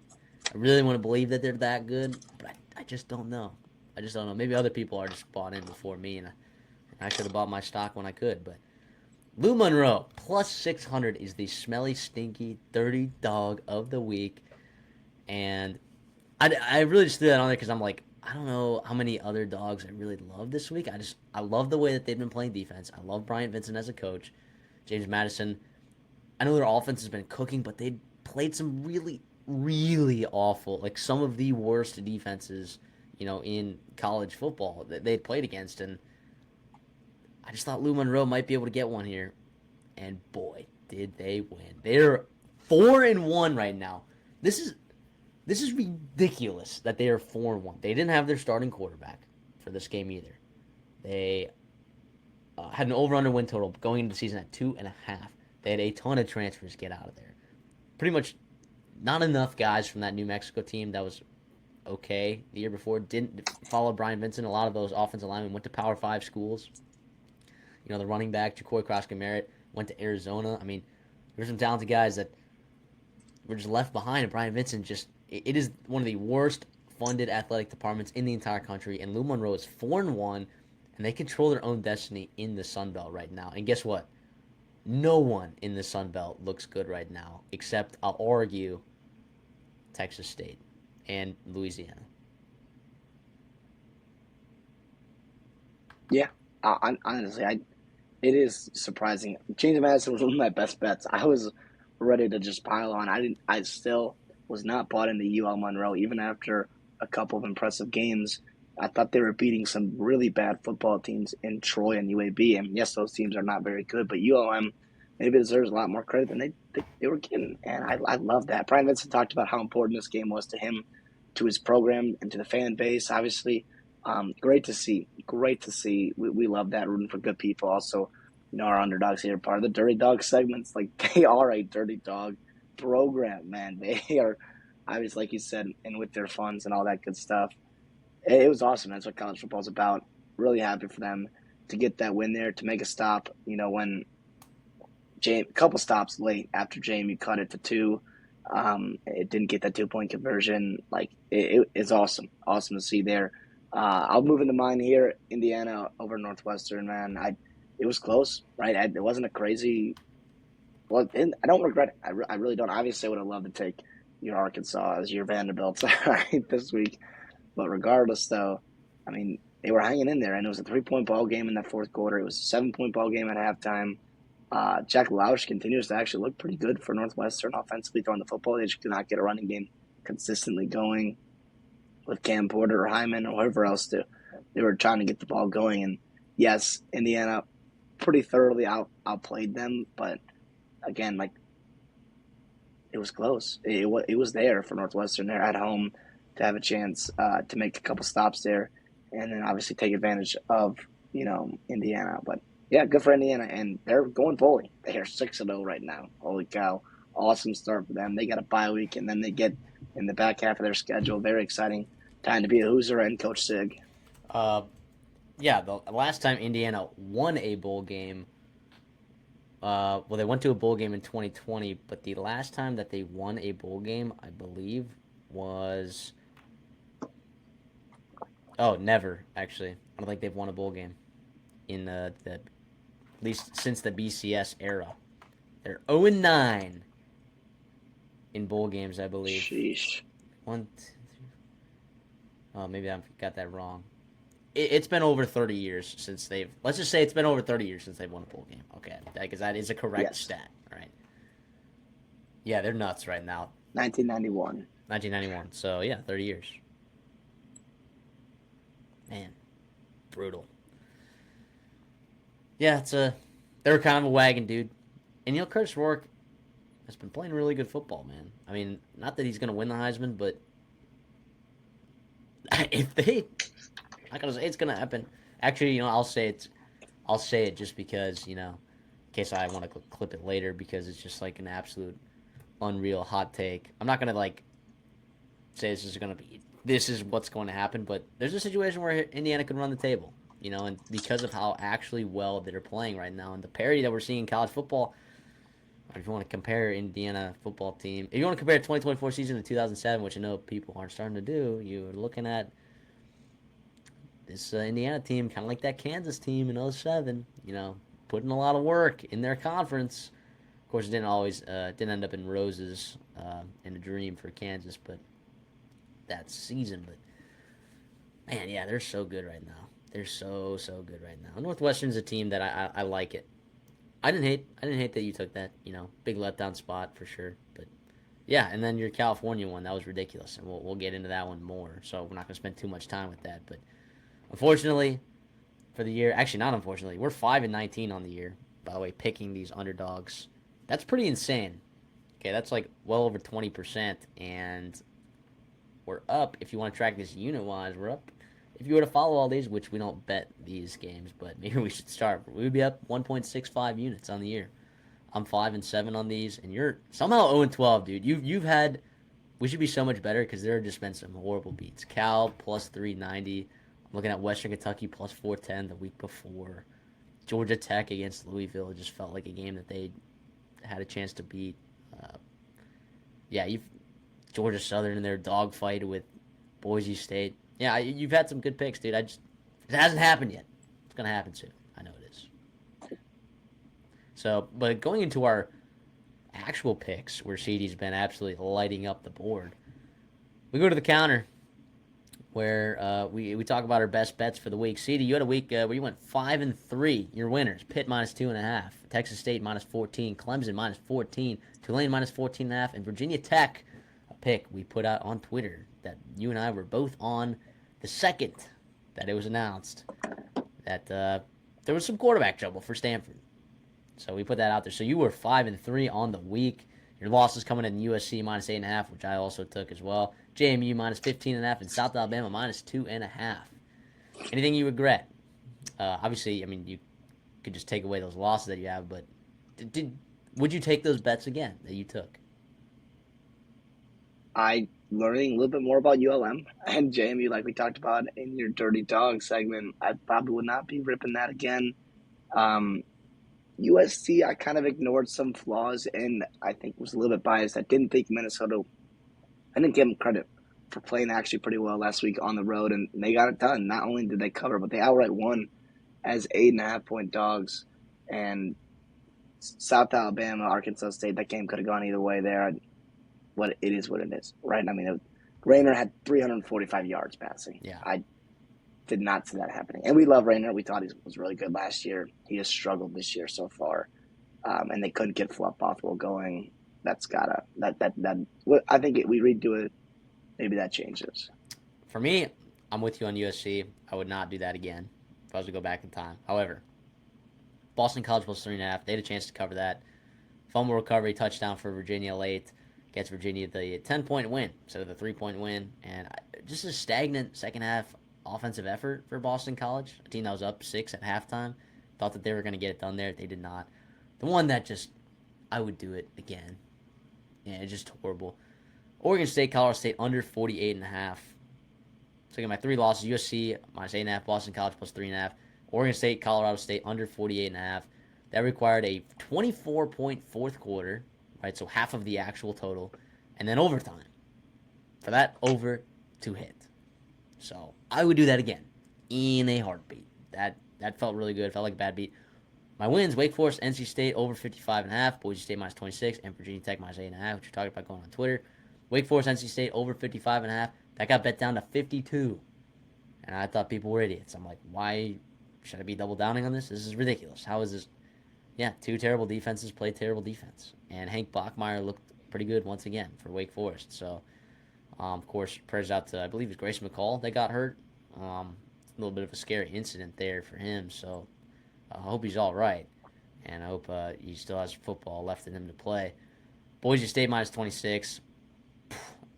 want to believe that they're that good, but I just don't know. I just don't know. Maybe other people are just bought in before me, and I should have bought my stock when I could. But Lou Monroe plus 600 is the smelly, stinky, dirty dog of the week, and I really just threw that on there because I'm like, I don't know how many other dogs I really love this week. I love the way that they've been playing defense. I love Bryant Vincent as a coach. James Madison. I know their offense has been cooking, but they played some really, really awful, like some of the worst defenses, in college football that they'd played against. And I just thought Lou Monroe might be able to get one here. And boy, did they win. They're 4-1 right now. This is ridiculous that they are 4-1. They didn't have their starting quarterback for this game either. They had an over/under win total going into the season at 2.5. They had a ton of transfers get out of there. Pretty much not enough guys from that New Mexico team that was okay the year before didn't follow Brian Vincent. A lot of those offensive linemen went to Power 5 schools. The running back, Ja'Cory Cross-Merritt, went to Arizona. I mean, there's some talented guys that were just left behind, and Brian Vincent it is one of the worst funded athletic departments in the entire country, and Lou Monroe is 4-1, and they control their own destiny in the Sun Belt right now. And guess what? No one in the Sun Belt looks good right now, except, I'll argue, Texas State and Louisiana. Yeah, honestly, it is surprising. James Madison was one of my best bets. I was ready to just pile on. I still was not bought into UL Monroe even after a couple of impressive games. I thought they were beating some really bad football teams in Troy and UAB. And yes, those teams are not very good, but ULM maybe deserves a lot more credit than they were getting. And I love that. Brian Vincent talked about how important this game was to him, to his program, and to the fan base. Obviously, great to see. Great to see. We love that, rooting for good people. Also, our underdogs here are part of the Dirty Dog segments. Like, they are a Dirty Dog program, man. They are, obviously, like you said, and with their funds and all that good stuff. It was awesome. That's what college football is about. Really happy for them to get that win there, to make a stop. When a couple stops late after Jamie cut it to 2, it didn't get that 2-point conversion. Like, it's awesome. Awesome to see there. I'll move into mine here. Indiana over Northwestern, man. It was close, right? It wasn't a crazy. Well, I don't regret it. I really don't. Obviously, I would have loved to take your Arkansas as your Vanderbilt right this week. But regardless, though, I mean, they were hanging in there, and it was a 3-point ball game in that fourth quarter. It was a 7-point ball game at halftime. Jack Lausch continues to actually look pretty good for Northwestern offensively throwing the football. They just could not get a running game consistently going with Cam Porter or Hyman or whoever else they were trying to get the ball going. And yes, Indiana pretty thoroughly outplayed them, but again, like, it was close. It was there for Northwestern. They're at home to have a chance to make a couple stops there, and then obviously take advantage of Indiana. But yeah, good for Indiana, and they're going bowling. They are 6-0 right now. Holy cow! Awesome start for them. They got a bye week, and then they get in the back half of their schedule. Very exciting time to be a Hoosier and Coach Sig. Uh, yeah, the last time Indiana won a bowl game, well, they went to a bowl game in 2020, but the last time that they won a bowl game, I believe, was never actually. I don't think they've won a bowl game in the at least since the BCS era. They're 0-9 in bowl games, I believe. Sheesh. One, two, three. Oh, maybe I got that wrong. It's been over 30 years since they've. Let's just say it's been over 30 years since they've won a bowl game. Okay, because that is a correct Yes. stat. All right. Yeah, they're nuts right now. 1991. 1991. So yeah, 30 years. Man, brutal. Yeah, they're kind of a wagon, dude. And Curtis Rourke has been playing really good football, man. I mean, not that he's gonna win the Heisman, but if they, I'm not gonna say it's gonna happen. Actually, I'll say it. I'll say it just because, in case I want to clip it later, because it's just like an absolute unreal hot take. I'm not gonna say this is what's going to happen, but there's a situation where Indiana could run the table, and because of how actually well they're playing right now and the parity that we're seeing in college football, if you want to compare Indiana football team, if you want to compare 2024 season to 2007, which I know people aren't starting to do, you're looking at this Indiana team kind of like that Kansas team in '07, putting a lot of work in their conference. Of course, it didn't end up in roses in a dream for Kansas, but that season. But man, yeah, they're so good right now. They're so good right now. Northwestern's a team that I like it. I didn't hate that you took that. Big letdown spot for sure. But yeah, and then your California one that was ridiculous, and we'll get into that one more. So we're not gonna spend too much time with that. But unfortunately for the year, actually not unfortunately, we're 5-19 on the year. By the way, picking these underdogs, that's pretty insane. Okay, that's like well over 20%, and we're up. If you want to track this unit wise, we're up. If you were to follow all these, which we don't bet these games, but maybe we should start. We would be up 1.65 units on the year. I'm 5-7 on these, and you're somehow 0-12, dude. You've had. We should be so much better because there have just been some horrible beats. Cal plus 390. I'm looking at Western Kentucky plus 410 the week before. Georgia Tech against Louisville. It just felt like a game that they had a chance to beat. Uh, yeah, you've Georgia Southern in their dogfight with Boise State. Yeah, you've had some good picks, dude. It hasn't happened yet. It's gonna happen soon. I know it is. So, but going into our actual picks, where CD's been absolutely lighting up the board, we go to the counter where we talk about our best bets for the week. CD, you had a week where you went 5-3. Your winners: Pitt minus 2.5, Texas State minus 14, Clemson minus 14, Tulane minus 14.5, and Virginia Tech. A pick we put out on Twitter that you and I were both on the second that it was announced that there was some quarterback trouble for Stanford. So we put that out there. So you were 5-3 on the week. Your losses coming in USC minus 8.5, which I also took as well. JMU minus 15.5, and South Alabama minus 2.5. Anything you regret? Obviously, I mean, you could just take away those losses that you have, but would you take those bets again that you took? I learning a little bit more about ULM and JMU, like we talked about in your Dirty Dog segment. I probably would not be ripping that again. Um, USC, I kind of ignored some flaws and I think was a little bit biased. I didn't think Minnesota, I didn't give them credit for playing actually pretty well last week on the road, and they got it done. Not only did they cover, but they outright won as 8.5 point dogs. And South Alabama, Arkansas State, that game could have gone either way there. What it is, what it is, right? I mean, Rayner had 345 yards passing. Yeah. I did not see that happening. And we love Rayner. We thought he was really good last year. He has struggled this year so far, and they couldn't get Fluff Bothwell going. That's gotta that. I think we redo it. Maybe that changes. For me, I'm with you on USC. I would not do that again if I was to go back in time. However, Boston College plus 3.5. They had a chance to cover that. Fumble recovery touchdown for Virginia late. Gets Virginia the 10-point win instead of the 3-point win. And just a stagnant second half offensive effort for Boston College. A team that was up 6 at halftime. Thought that they were going to get it done there. They did not. The one that just, I would do it again. Yeah, it's just horrible. Oregon State, Colorado State under 48.5. So again, my three losses: USC minus 8.5, Boston College plus 3.5, Oregon State, Colorado State under 48.5. That required a 24-point fourth quarter, right? So half of the actual total, and then overtime for that over to hit. So I would do that again in a heartbeat. That felt really good. Felt like a bad beat. My wins: Wake Forest, NC State over 55.5, Boise State minus 26, and Virginia Tech minus 8.5, which you're talking about going on Twitter. Wake Forest, NC State over 55.5. That got bet down to 52. And I thought people were idiots. I'm like, why should I be double downing on this? This is ridiculous. How is this? Yeah, two terrible defenses play terrible defense. And Hank Bachmeier looked pretty good once again for Wake Forest. So, of course, prayers out to, I believe it was Grace McCall that got hurt. A little bit of a scary incident there for him. So, I hope he's all right. And I hope he still has football left in him to play. Boise State minus 26.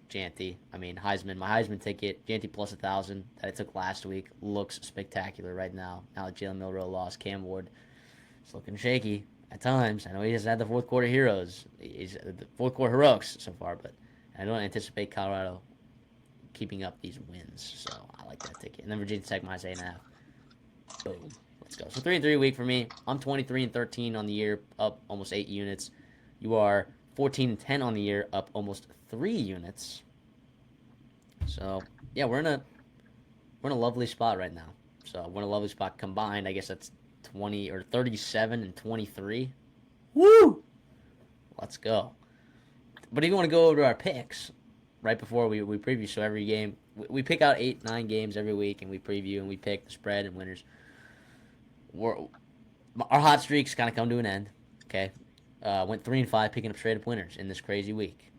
Janty. I mean, Heisman. My Heisman ticket, Janty plus 1,000 that I took last week, looks spectacular right now. Now that Jalen Milroe lost, Cam Ward is looking shaky at times. I know he hasn't had the fourth quarter heroes. He's the fourth quarter heroics so far, but I don't anticipate Colorado keeping up these wins. So I like that ticket. And then Virginia Tech minus 8.5. Boom. Let's go. So 3-3 week for me. I'm 23-13 on the year, up almost 8 units. You are 14-10 on the year, up almost 3 units. So yeah, we're in a lovely spot right now. So we're in a lovely spot combined. I guess that's 27-23. Woo! Let's go. But if you want to go over to our picks right before we preview, so every game we pick out 8, 9 games every week and we preview and we pick the spread and winners. We're, our hot streaks kind of come to an end. Okay, went 3-5 picking up straight up winners in this crazy week,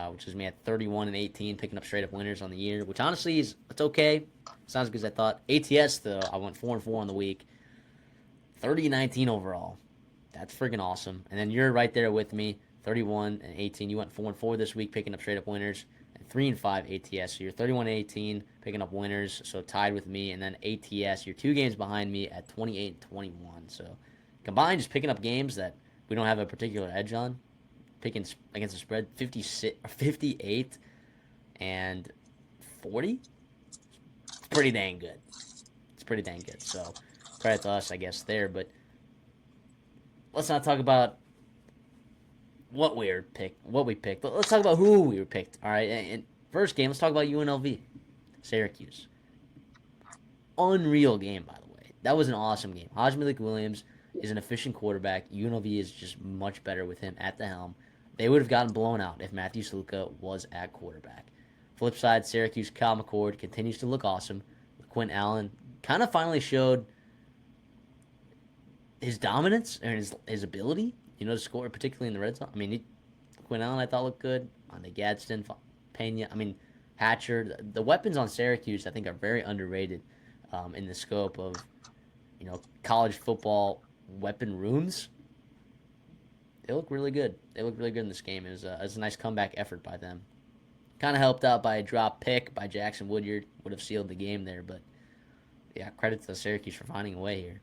which is me at 31-18 picking up straight up winners on the year, which honestly is it's okay. It's not as good as I thought. ATS though, I went 4-4 on the week, 30-19 overall. That's freaking awesome. And then you're right there with me, 31-18. You went 4-4 this week, picking up straight up winners, and 3-5 ATS. So you're 31-18, picking up winners, so tied with me. And then ATS, you're 2 games behind me at 28-21. So combined, just picking up games that we don't have a particular edge on. Picking against the spread, 56 or 58 and 40. It's pretty dang good. It's pretty dang good. So credit to us, I guess, there. But let's not talk about what we picked. Let's talk about who we were picked. All right, and first game, let's talk about UNLV, Syracuse. Unreal game, by the way. That was an awesome game. Hajj Malik Williams is an efficient quarterback. UNLV is just much better with him at the helm. They would have gotten blown out if Matthew Sluka was at quarterback. Flip side, Syracuse, Kyle McCord continues to look awesome. Quinn Allen kind of finally showed his dominance and his ability, to score, particularly in the red zone. I mean, Quinn Allen I thought looked good. On the Gadsden, Pena, Hatcher. The weapons on Syracuse I think are very underrated in the scope of college football weapon rooms. They look really good. They look really good in this game. It was a nice comeback effort by them. Kind of helped out by a drop pick by Jackson Woodyard. Would have sealed the game there, but yeah, credit to Syracuse for finding a way here.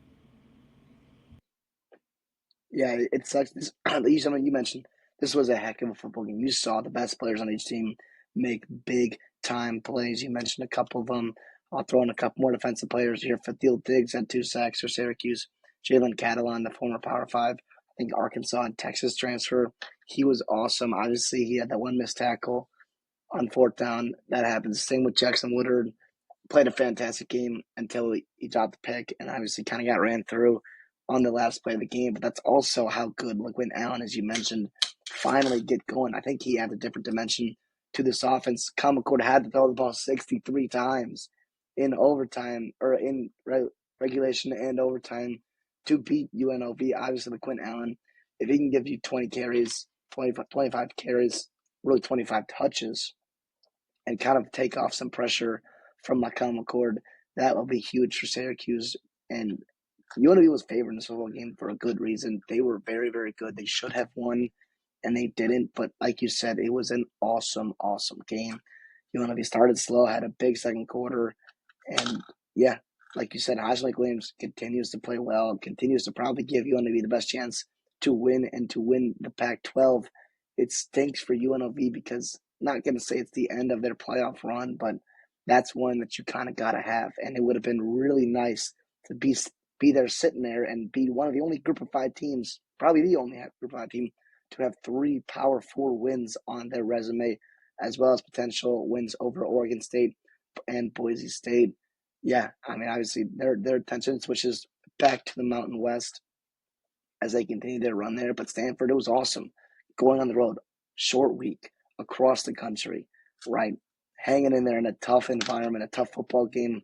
Yeah, it sucks. You mentioned this was a heck of a football game. You saw the best players on each team make big time plays. You mentioned a couple of them. I'll throw in a couple more defensive players here. Fathil Diggs had 2 sacks for Syracuse. Jalen Catalon, the former Power Five, I think Arkansas and Texas transfer. He was awesome. Obviously, he had that one missed tackle on fourth down. That happens. Same with Jackson Woodard, played a fantastic game until he dropped the pick and obviously kind of got ran through on the last play of the game. But that's also how good LaQuinn Allen, as you mentioned, finally get going. I think he adds a different dimension to this offense. Kyle McCord had to throw the ball 63 times in overtime or in regulation and overtime to beat UNLV. Obviously, LaQuinn Allen, if he can give you 20 carries, 25 carries, really 25 touches, and kind of take off some pressure from Kyle McCord, that will be huge for Syracuse. And UNLV was favored in this football game for a good reason. They were very, very good. They should have won, and they didn't. But like you said, it was an awesome, awesome game. UNLV started slow, had a big second quarter, and yeah, like you said, Hajj Williams continues to play well, continues to probably give UNLV the best chance to win and to win the Pac-12. It stinks for UNLV because not going to say it's the end of their playoff run, but that's one that you kind of got to have. And it would have been really nice to be there sitting there and be one of the only group of 5 teams, probably the only group of 5 team, to have 3 Power 4 wins on their resume, as well as potential wins over Oregon State and Boise State. Yeah, obviously their attention switches back to the Mountain West as they continue their run there. But Stanford, it was awesome going on the road, short week across the country, right? Hanging in there in a tough environment, a tough football game,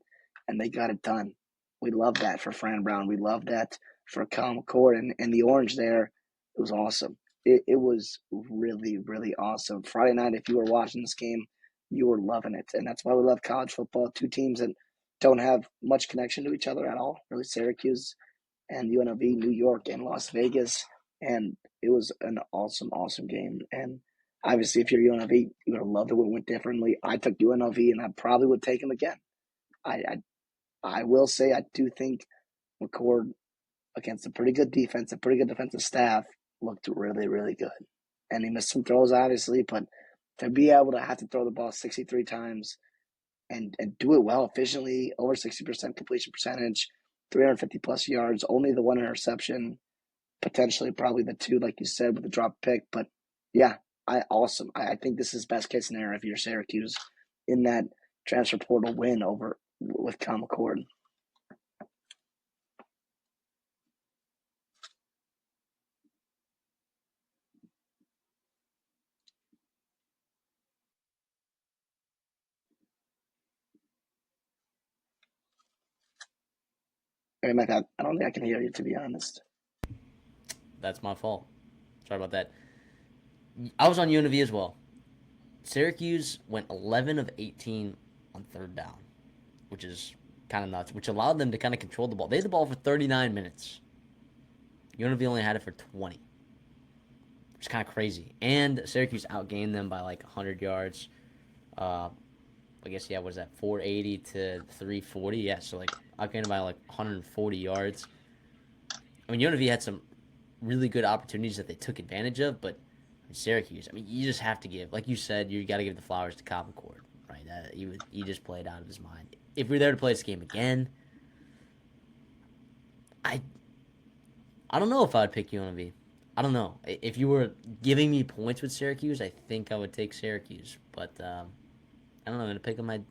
and they got it done. We love that for Fran Brown. We love that for Kyle McCord and the orange there. It was awesome. It was really, really awesome. Friday night, if you were watching this game, you were loving it. And that's why we love college football. 2 teams that don't have much connection to each other at all. Really, Syracuse and UNLV, New York, and Las Vegas. And it was an awesome, awesome game. And obviously, if you're UNLV, you would have loved it when it went differently. I took UNLV, and I probably would take them again. I will say I do think McCord, against a pretty good defense, a pretty good defensive staff, looked really, really good. And he missed some throws, obviously, but to be able to have to throw the ball 63 times and do it well, efficiently, over 60% completion percentage, 350 plus yards, only the one interception, potentially probably the two, like you said, with the drop pick. But yeah, awesome. I think this is best case scenario if you're Syracuse in that transfer portal win over with Kyle McCord. I don't think I can hear you, to be honest. That's my fault. Sorry about that. I was on UNV as well. Syracuse went 11 of 18 on third down, which is kind of nuts, which allowed them to kind of control the ball. They had the ball for 39 minutes. UNV only had it for 20. It's kind of crazy. And Syracuse outgained them by like 100 yards. I guess, yeah, what is that, 480 to 340? Yeah, so like outgained them by like 140 yards. I mean, UNV had some really good opportunities that they took advantage of, but Syracuse, I mean, you just have to give, like you said, you got to give the flowers to Cobb McCord, right? He just played out of his mind. If we're there to play this game again, I I don't know if I'd pick UNLV. I don't know. If you were giving me points with Syracuse, I think I would take Syracuse. But I don't know. I'm gonna pick them. I'd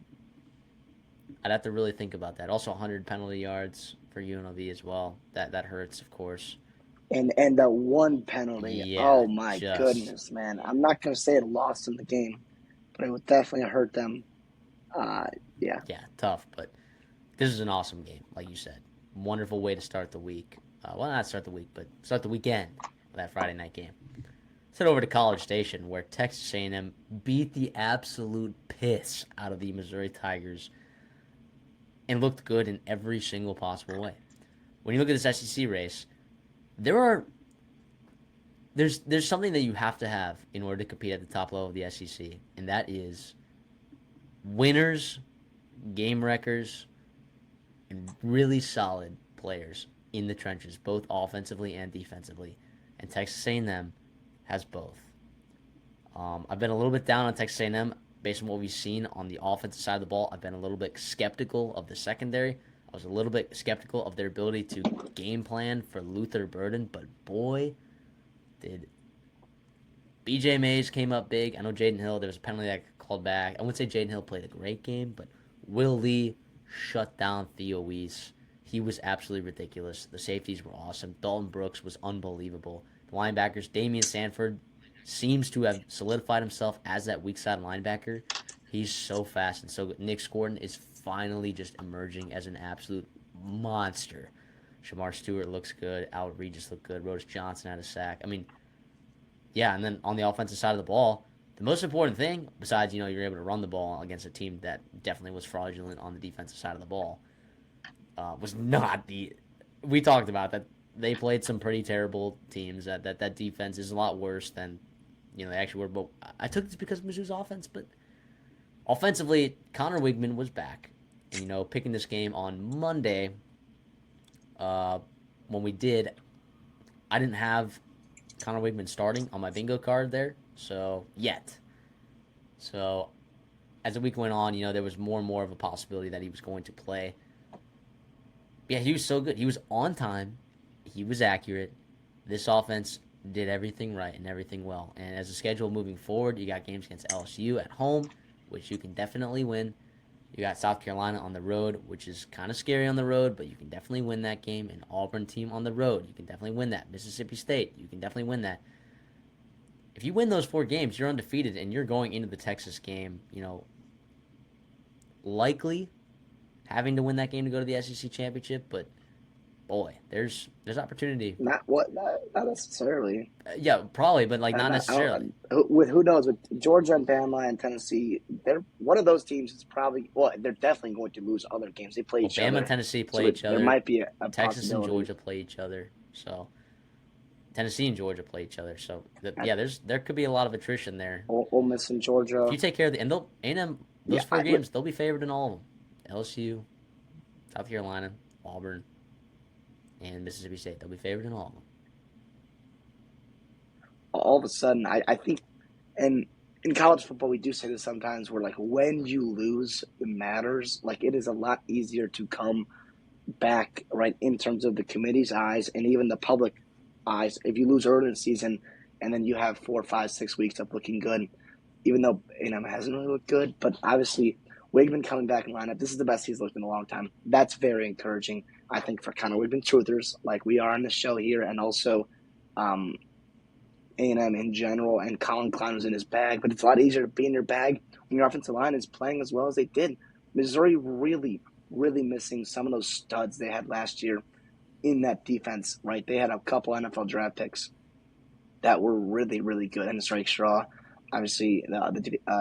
have to really think about that. Also, 100 penalty yards for UNLV as well. That hurts, of course. And that one penalty, Yeah, oh my just goodness, man! I'm not gonna say it lost them the game, but it would definitely hurt them. Uh, yeah, yeah, tough. But this is an awesome game, like you said. Wonderful way to start the week. Well, not start the week, but start the weekend with that Friday night game. Let's head over to College Station, where Texas A&M beat the absolute piss out of the Missouri Tigers and looked good in every single possible way. When you look at this SEC race, there are there's something that you have to have in order to compete at the top level of the SEC, and that is winners, game wreckers, and really solid players in the trenches, both offensively and defensively. And Texas A&M has both. I've been a little bit down on Texas A&M based on what we've seen on the offensive side of the ball. I've been a little bit skeptical of the secondary. I was a little bit skeptical of their ability to game plan for Luther Burden, but boy, did BJ Mays came up big. I know Jaden Hill, there was a penalty that got called back. I wouldn't say Jaden Hill played a great game, but Will Lee shut down Theo Weiss. He was absolutely ridiculous. The safeties were awesome. Dalton Brooks was unbelievable. The linebackers, Damian Sanford seems to have solidified himself as that weak side linebacker. He's so fast and so good. Nick Scorden is finally just emerging as an absolute monster. Shamar Stewart looks good. Albert Regis looked good. Rodis Johnson had a sack. I mean, yeah, and then on the offensive side of the ball, the most important thing, besides, you're able to run the ball against a team that definitely was fraudulent on the defensive side of the ball, was not the. We talked about that. They played some pretty terrible teams. That defense is a lot worse than, they actually were. But I took this because of Mizzou's offense. But offensively, Connor Wigman was back. And, picking this game on Monday, uh, when we did, I didn't have Connor Wigman starting on my bingo card there. So, yet. So, as the week went on, there was more and more of a possibility that he was going to play. Yeah, he was so good. He was on time. He was accurate. This offense did everything right and everything well. And as a schedule moving forward, you got games against LSU at home, which you can definitely win. You got South Carolina on the road, which is kind of scary on the road, but you can definitely win that game. An Auburn team on the road, you can definitely win that. Mississippi State, you can definitely win that. If you win those 4 games, you're undefeated, and you're going into the Texas game, likely having to win that game to go to the SEC championship. But boy, there's opportunity. not necessarily. Yeah, probably, but like not necessarily. With who knows, with Georgia and Bama and Tennessee, they're one of those teams is probably, well, they're definitely going to lose other games. They play Well, each Bama other, and Tennessee so play each there other. might be a Texas and possibility. Georgia play each other. So Tennessee and Georgia play each other. So I, yeah, there could be a lot of attrition there. Ole Miss and If Georgia, you take care of the and they'll A&M those yeah, 4 games, they'll be favored in all of them. LSU, South Carolina, Auburn, and Mississippi State. They'll be favored in all of them. all of a sudden, I think, and in college football, we do say this sometimes where, like, when you lose, it matters. Like, it is a lot easier to come back, right, in terms of the committee's eyes and even the public eyes. If you lose early in the season and then you have 4, 5, 6 weeks of looking good, even though hasn't really looked good, but obviously Wigman coming back in lineup, this is the best he's looked in a long time. That's very encouraging, I think, for kind of Wigman truthers like we are on the show here, and also um, A&M in general, and Colin Klein was in his bag, but it's a lot easier to be in your bag when your offensive line is playing as well as they did. Missouri really, really missing some of those studs they had last year in that defense, right? They had a couple NFL draft picks that were really, really good. And Drake Straw, obviously,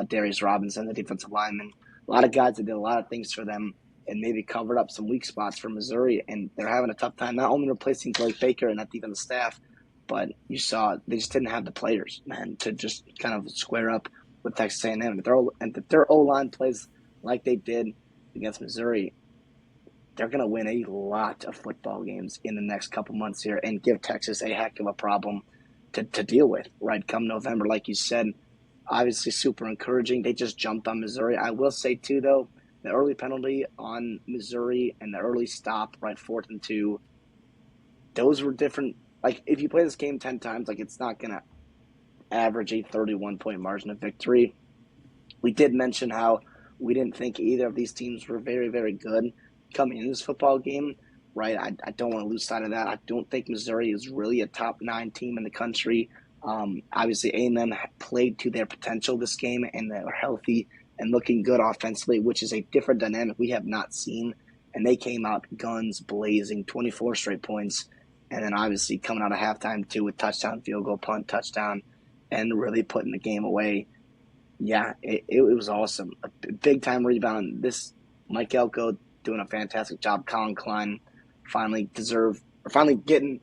Darius Robinson, the defensive lineman. A lot of guys that did a lot of things for them and maybe covered up some weak spots for Missouri. And they're having a tough time not only replacing Blake Baker and that defensive staff, but you saw they just didn't have the players, man, to just kind of square up with Texas A&M. And if their O-line plays like they did against Missouri, they're going to win a lot of football games in the next couple months here and give Texas a heck of a problem to deal with, right, come November. Like you said, obviously super encouraging. They just jumped on Missouri. I will say, too, though, the early penalty on Missouri and the early stop, right, 4th and 2, those were different. Like, if you play this game 10 times, like, it's not going to average a 31-point margin of victory. We did mention how we didn't think either of these teams were very, very good coming in this football game, right? I don't want to lose sight of that. I don't think Missouri is really a top 9 team in the country. Obviously, A&M played to their potential this game, and they're healthy and looking good offensively, which is a different dynamic we have not seen. And they came out guns blazing, 24 straight points, and then obviously coming out of halftime too with touchdown, field goal, punt, touchdown, and really putting the game away. Yeah, it was awesome. A big time rebound. This Mike Elko doing a fantastic job. Colin Klein finally getting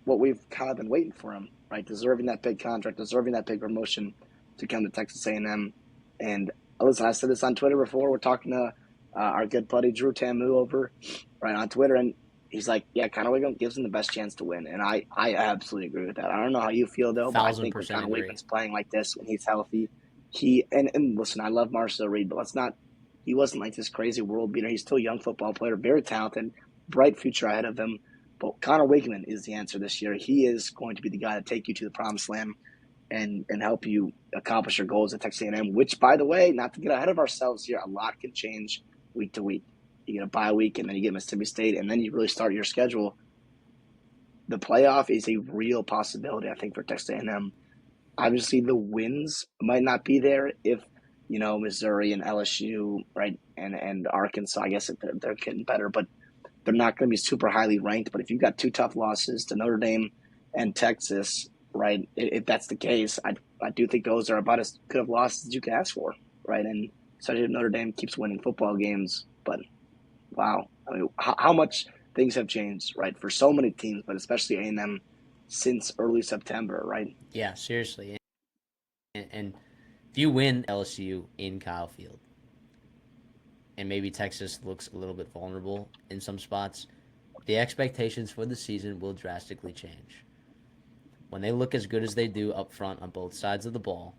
what we've kind of been waiting for him, right? Deserving that big contract, deserving that big promotion to come to Texas A&M. And listen, I said this on Twitter before. We're talking to our good buddy Drew Tamu over right on Twitter, and he's like, "Yeah, Conor Wiggum gives him the best chance to win," and I absolutely agree with that. I don't know how you feel though, but I Thousand think when percent Conor agree. Wiggum's playing like this, when he's healthy, and listen, I love Marcel Reed, but he wasn't like this crazy world beater. He's still a young football player, very talented, bright future ahead of him. But Conor Wiggum is the answer this year. He is going to be the guy to take you to the promised land and help you accomplish your goals at Texas A&M, which, by the way, not to get ahead of ourselves here, a lot can change week to week. You get a bye week, and then you get Mississippi State, and then you really start your schedule. The playoff is a real possibility, I think, for Texas A&M. Obviously, the wins might not be there if, Missouri and LSU, right, and Arkansas, I guess they're getting better, but they're not going to be super highly ranked. But if you've got 2 tough losses to Notre Dame and Texas, right, if that's the case, I do think those are about as good of losses as you can ask for, right? And especially if Notre Dame keeps winning football games. But, wow, I mean, how much things have changed, right, for so many teams, but especially A&M since early September, right? Yeah, seriously. And if you win LSU in Kyle Field, and maybe Texas looks a little bit vulnerable in some spots, the expectations for the season will drastically change. When they look as good as they do up front on both sides of the ball,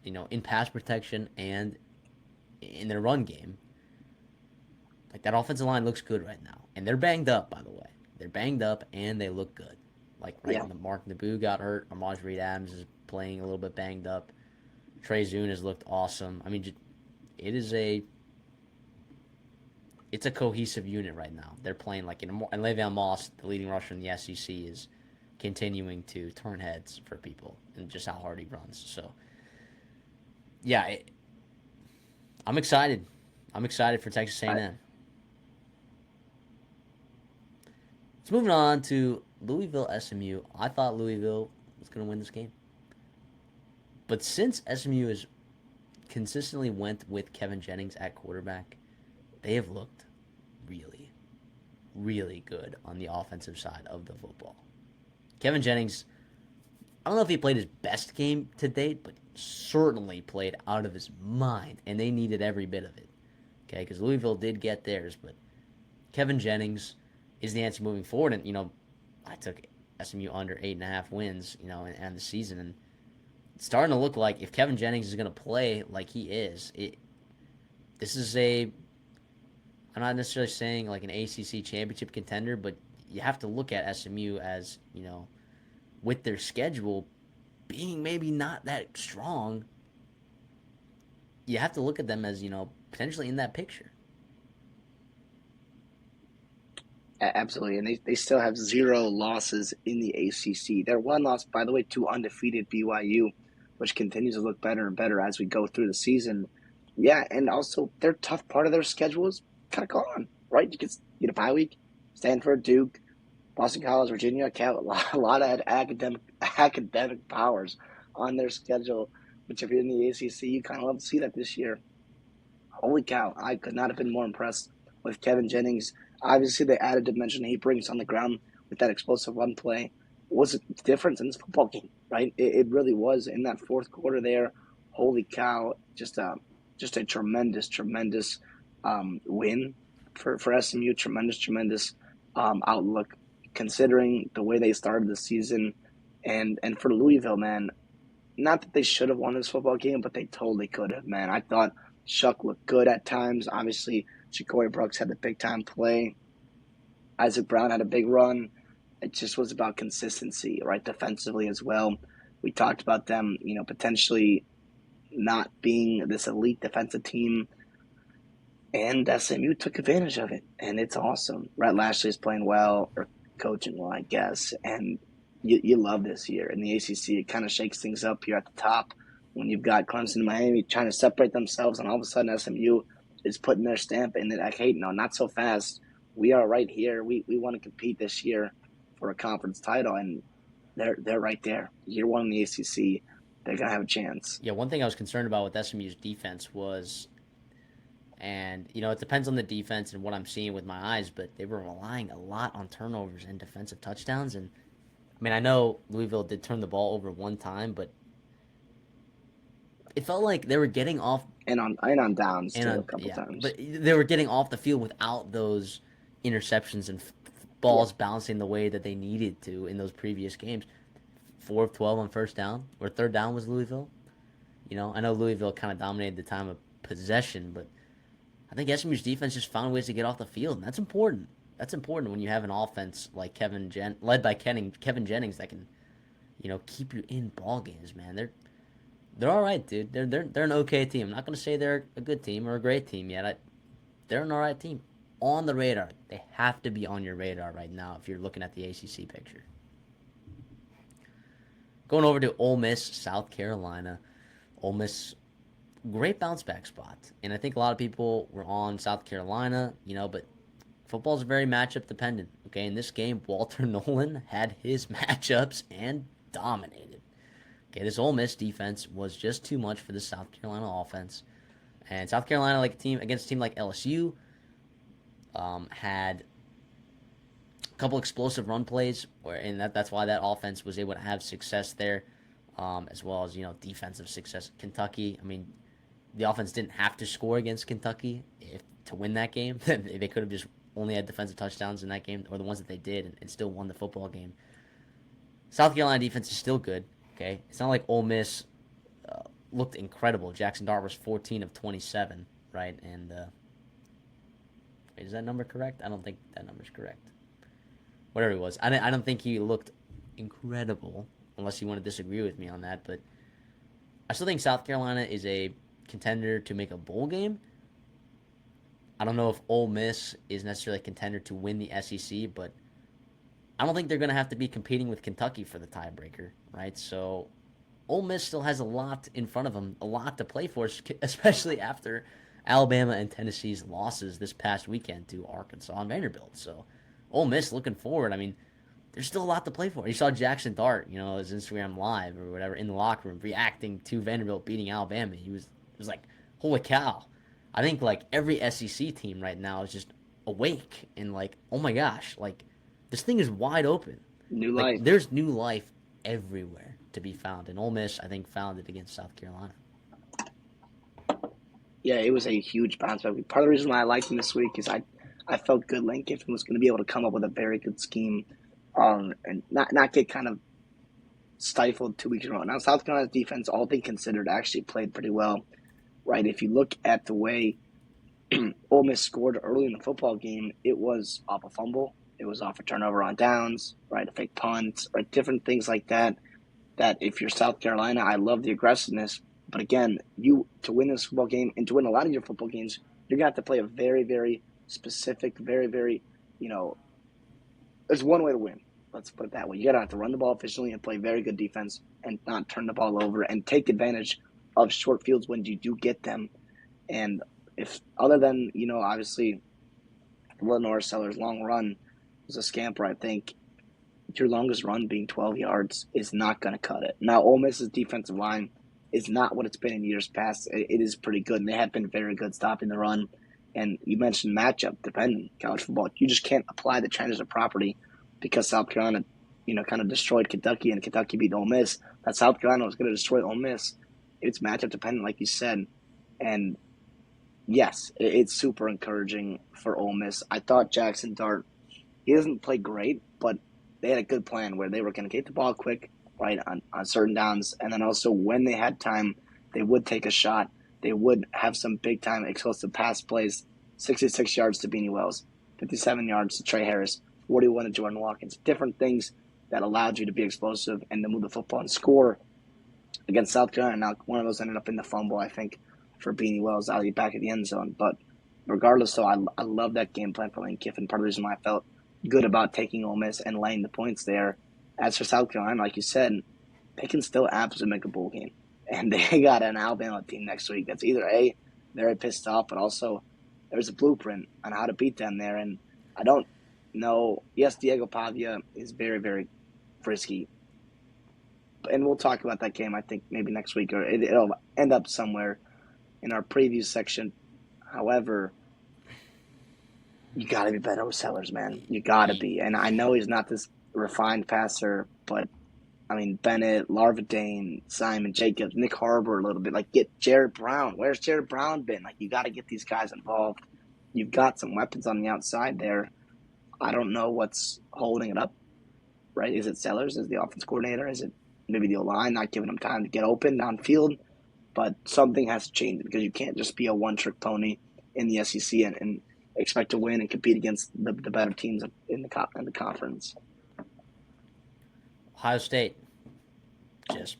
in pass protection and in their run game, like that offensive line looks good right now. And they're banged up, by the way. They're banged up and they look good. Like right Yeah. in the Mark Naboo got hurt. Amaj Reed Adams is playing a little bit banged up. Trey Zune has looked awesome. I mean, it is it's a cohesive unit right now. They're playing like and Le'Veon Moss, the leading rusher in the SEC, is continuing to turn heads for people and just how hard he runs. So, yeah, I'm excited. I'm excited for Texas I, A&M. Let's move on to Louisville SMU. I thought Louisville was going to win this game, but since SMU has consistently went with Kevin Jennings at quarterback, they have looked really, really good on the offensive side of the football. Kevin Jennings, I don't know if he played his best game to date, but certainly played out of his mind, and they needed every bit of it. Okay, because Louisville did get theirs, but Kevin Jennings is the answer moving forward. And I took SMU under 8.5 wins, and the season, and starting to look like if Kevin Jennings is going to play like he is, this is a. I'm not necessarily saying like an ACC championship contender, but you have to look at SMU as with their schedule being maybe not that strong. You have to look at them as potentially in that picture. Absolutely, and they still have 0 losses in the ACC. They're one loss, by the way, to undefeated BYU, which continues to look better and better as we go through the season. Yeah, and also their tough part of their schedule is kind of gone, right? You get a bye week, Stanford, Duke, Boston College, Virginia, a lot of academic powers on their schedule. Which if you're in the ACC, you kind of love to see that this year. Holy cow! I could not have been more impressed with Kevin Jennings. Obviously, the added dimension he brings on the ground with that explosive run play was a difference in this football game, right? It really was in that fourth quarter there. Holy cow! Just a tremendous win for SMU. Tremendous outlook considering the way they started the season, and for Louisville, man. Not that they should have won this football game, but they totally could have, man. I thought Shuck looked good at times. Obviously, Ja'Cory Brooks had the big time play. Isaac Brown had a big run. It just was about consistency, right? Defensively as well. We talked about them, potentially not being this elite defensive team, and SMU took advantage of it, and it's awesome. Rhett Lashley is playing well, or coaching well, I guess, and you love this year. In the ACC, it kind of shakes things up here at the top when you've got Clemson and Miami trying to separate themselves, and all of a sudden SMU is putting their stamp in it. Like, hey, no, not so fast. We are right here. We want to compete this year for a conference title, and they're right there. Year one in the ACC, they're gonna have a chance. Yeah, one thing I was concerned about with SMU's defense was, and it depends on the defense and what I'm seeing with my eyes, but they were relying a lot on turnovers and defensive touchdowns. And I mean, I know Louisville did turn the ball over one time, but it felt like they were getting off And on downs and too a on couple yeah, times. but they were getting off the field without those interceptions and Yeah. balls bouncing the way that they needed to in those previous games. 4 of 12 on first down or third down was Louisville. I know Louisville kind of dominated the time of possession, but I think SMU's defense just found ways to get off the field, and that's important. That's important when you have an offense like led by Kevin Jennings that can, keep you in ball games. Man, they're all right, dude. They're an okay team. I'm not gonna say they're a good team or a great team yet. They're an all right team on the radar. They have to be on your radar right now if you're looking at the ACC picture. Going over to Ole Miss, South Carolina. Ole Miss, great bounce back spot. And I think a lot of people were on South Carolina, but football's very matchup dependent. Okay, in this game, Walter Nolan had his matchups and dominated. Okay, this Ole Miss defense was just too much for the South Carolina offense. And South Carolina, like a team against a team like LSU, had a couple explosive run plays, and that's why that offense was able to have success there, as well as defensive success. Kentucky, I mean, the offense didn't have to score against Kentucky to win that game. They could have just only had defensive touchdowns in that game, or the ones that they did, and still won the football game. South Carolina defense is still good. Okay, it's not like Ole Miss looked incredible. Jackson Dart was 14 of 27, right? And wait, is that number correct? I don't think that number's correct. Whatever it was, I don't think he looked incredible, unless you want to disagree with me on that. But I still think South Carolina is a contender to make a bowl game. I don't know if Ole Miss is necessarily a contender to win the SEC, but I don't think they're going to have to be competing with Kentucky for the tiebreaker, right? So Ole Miss still has a lot in front of them, a lot to play for, especially after Alabama and Tennessee's losses this past weekend to Arkansas and Vanderbilt. So Ole Miss looking forward. I mean, there's still a lot to play for. You saw Jackson Dart, his Instagram live or whatever in the locker room reacting to Vanderbilt beating Alabama. He was like, holy cow. I think like every SEC team right now is just awake and like, oh my gosh, like this thing is wide open. New Like life. there's new life everywhere to be found. And Ole Miss, I think, found it against South Carolina. Yeah, it was a huge bounce back. Part of the reason why I liked him this week is I felt good Lane Kiffin was going to be able to come up with a very good scheme, and not get kind of stifled 2 weeks in a row. Now, South Carolina's defense, all things considered, actually played pretty well, right? If you look at the way Ole Miss scored early in the football game, it was off a fumble, it was off a turnover on downs, right? A fake punt, right? Different things like that. That if you're South Carolina, I love the aggressiveness, but again, you to win this football game and to win a lot of your football games, you're gonna have to play a very, very specific, very, very, you know, there's one way to win. Let's put it that way. You gotta have to run the ball efficiently and play very good defense and not turn the ball over and take advantage of short fields when you do get them. And if other than obviously Lenore Sellers' long run was a scamper, I think your longest run being 12 yards is not going to cut it. Now, Ole Miss's defensive line is not what it's been in years past. It is pretty good, and they have been very good stopping the run. And you mentioned matchup dependent college football. You just can't apply the transfers of property because South Carolina, kind of destroyed Kentucky and Kentucky beat Ole Miss. That South Carolina was going to destroy Ole Miss. It's matchup dependent, like you said. And yes, it's super encouraging for Ole Miss. I thought Jackson Dart, he doesn't play great, but they had a good plan where they were going to get the ball quick, right, on certain downs. And then also when they had time, they would take a shot. They would have some big-time explosive pass plays, 66 yards to Beanie Wells, 57 yards to Trey Harris, 41 to Jordan Watkins. Different things that allowed you to be explosive and to move the football and score against South Carolina. Now, one of those ended up in the fumble, I think, for Beanie Wells out of the back of the end zone. But regardless, so I love that game plan for Lane Kiffin. Part of the reason why I felt good about taking Ole Miss and laying the points there. As for South Carolina, like you said, they can still absolutely make a bowl game. And they got an Alabama team next week that's either A, very pissed off, but also there's a blueprint on how to beat them there. And I don't know. Yes, Diego Pavia is very, very frisky. And we'll talk about that game, I think, maybe next week, or it'll end up somewhere in our preview section. However, you got to be better with Sellers, man. You got to be. And I know he's not this refined passer, but I mean, Bennett, Larvadane, Simon Jacobs, Nick Harbor a little bit. Like, get Jared Brown. Where's Jared Brown been? Like, you got to get these guys involved. You've got some weapons on the outside there. I don't know what's holding it up, right? Is it Sellers as the offense coordinator? Is it maybe the O-line not giving them time to get open downfield? But something has to change because you can't just be a one-trick pony in the SEC and expect to win and compete against the better teams in the conference. Ohio State just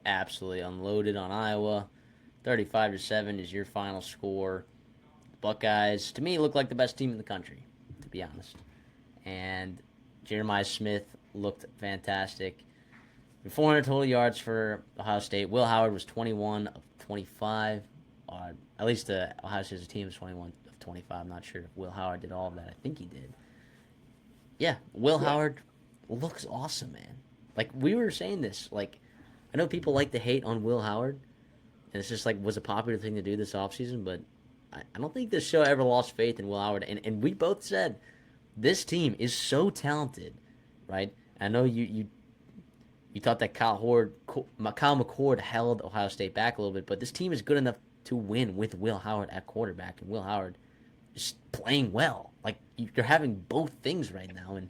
absolutely unloaded on Iowa. 35-7 is your final score. The Buckeyes, to me, look like the best team in the country, to be honest. And Jeremiah Smith looked fantastic. 400 total yards for Ohio State. Will Howard was 21 of 25. At least the Ohio State's team was 21 of 25. I'm not sure if Will Howard did all of that. I think he did. Yeah, Will Howard looks awesome, man. Like, we were saying this. Like, I know people like to hate on Will Howard, and it's just like was a popular thing to do this offseason, but I don't think this show ever lost faith in Will Howard. And we both said this team is so talented, right? I know you thought that Kyle McCord held Ohio State back a little bit, but this team is good enough to win with Will Howard at quarterback, and Will Howard is playing well. Like, you're having both things right now, and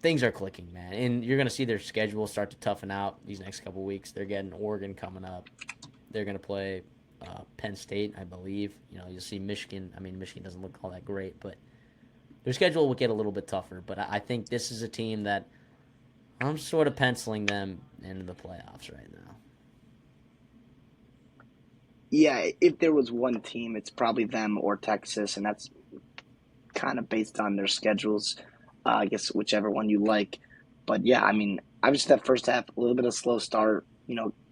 things are clicking, man. And you're going to see their schedule start to toughen out these next couple weeks. They're getting Oregon coming up. They're going to play Penn State, I believe. You'll see Michigan. I mean, Michigan doesn't look all that great, but their schedule will get a little bit tougher. But I think this is a team that I'm sort of penciling them into the playoffs right now. Yeah, if there was one team, it's probably them or Texas, and that's kind of based on their schedules. I guess whichever one you like. But yeah, I mean, obviously that first half, a little bit of slow start.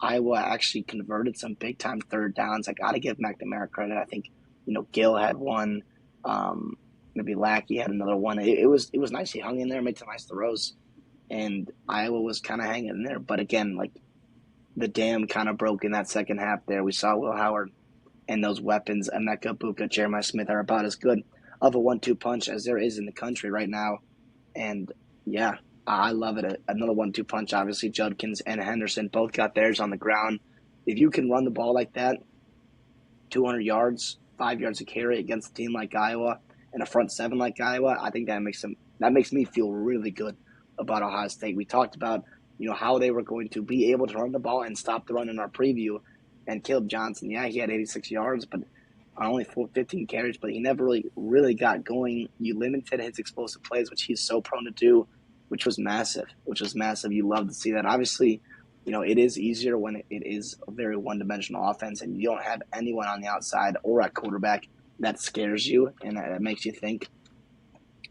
Iowa actually converted some big time third downs. I got to give McNamara credit. I think, Gill had one. Maybe Lackey had another one. It was nice. He hung in there, made some nice throws, and Iowa was kind of hanging in there. But again, like, the dam kind of broke in that second half there. We saw Will Howard and those weapons, Emeka Buka, Jeremiah Smith, are about as good of a 1-2 punch as there is in the country right now. And yeah, I love it. Another 1-2 punch, obviously. Judkins and Henderson both got theirs on the ground. If you can run the ball like that, 200 yards, 5 yards a carry against a team like Iowa and a front seven like Iowa, I think that makes me feel really good about Ohio State. We talked about, how they were going to be able to run the ball and stop the run in our preview. And Caleb Johnson, yeah, he had 86 yards, but on only 15 carries, but he never really got going. You limited his explosive plays, which he's so prone to do, which was massive. You love to see that. Obviously, it is easier when it is a very one-dimensional offense and you don't have anyone on the outside or at quarterback that scares you and that makes you think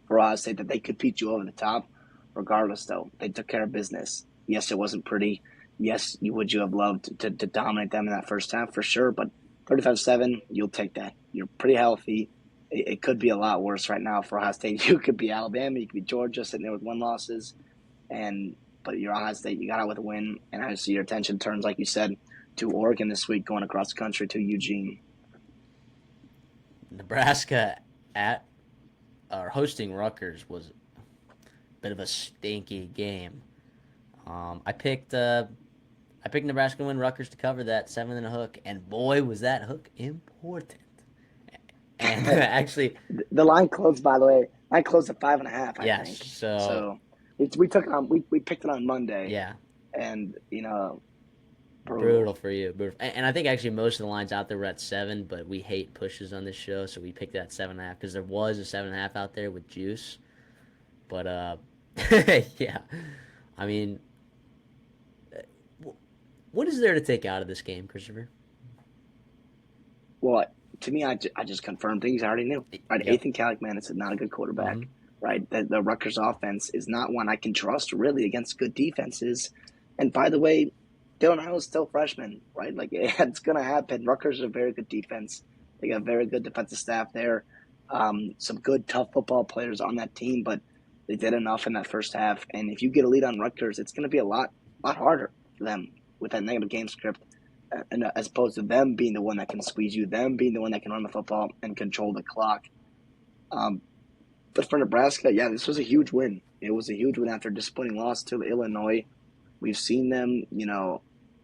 for Ohio State that they could beat you over the top. Regardless, though, they took care of business. Yes, it wasn't pretty. Yes, would you have loved to dominate them in that first half for sure, but 35-7, you'll take that. You're pretty healthy. It could be a lot worse right now for Ohio State. You could be Alabama, you could be Georgia sitting there with 1 losses, but you're Ohio State. You got out with a win, and I see your attention turns, like you said, to Oregon this week, going across the country to Eugene. Nebraska at hosting Rutgers was a bit of a stinky game. I picked Nebraska to win, Rutgers to cover that 7.5 hook, and boy was that hook important. And actually, the line closed. By the way, line closed at 5.5. I yes. think So we took it on. We picked it on Monday. Yeah. And brutal for you. Brutal. And I think actually most of the lines out there were at 7, but we hate pushes on this show, so we picked that 7.5 because there was a 7.5 out there with juice. But yeah, I mean, what is there to take out of this game, Christopher? Well, to me, I just confirmed things I already knew. Right, Yep. Ethan Kalikmanis is not a good quarterback. Right, the Rutgers offense is not one I can trust really against good defenses. And by the way, Dylan Howell's still freshman, right? Like it's gonna happen. Rutgers is a very good defense. They got a very good defensive staff there. Some good tough football players on that team, but they did enough in that first half. And if you get a lead on Rutgers, it's gonna be a lot harder for them with that negative game script. And as opposed to them being the one that can squeeze you, them being the one that can run the football and control the clock. But for Nebraska, yeah, this was a huge win. It was a huge win after a disappointing loss to Illinois. We've seen them,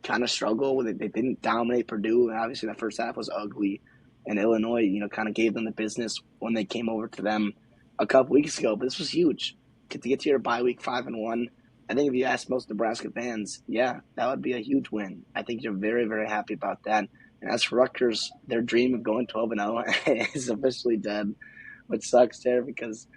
kind of struggle with it. They didn't dominate Purdue. Obviously, that first half was ugly. And Illinois, kind of gave them the business when they came over to them a couple weeks ago. But this was huge. To get to your bye week 5-1, I think if you ask most Nebraska fans, yeah, that would be a huge win. I think you're very, very happy about that. And as for Rutgers, their dream of going 12-0 is officially dead, which sucks there because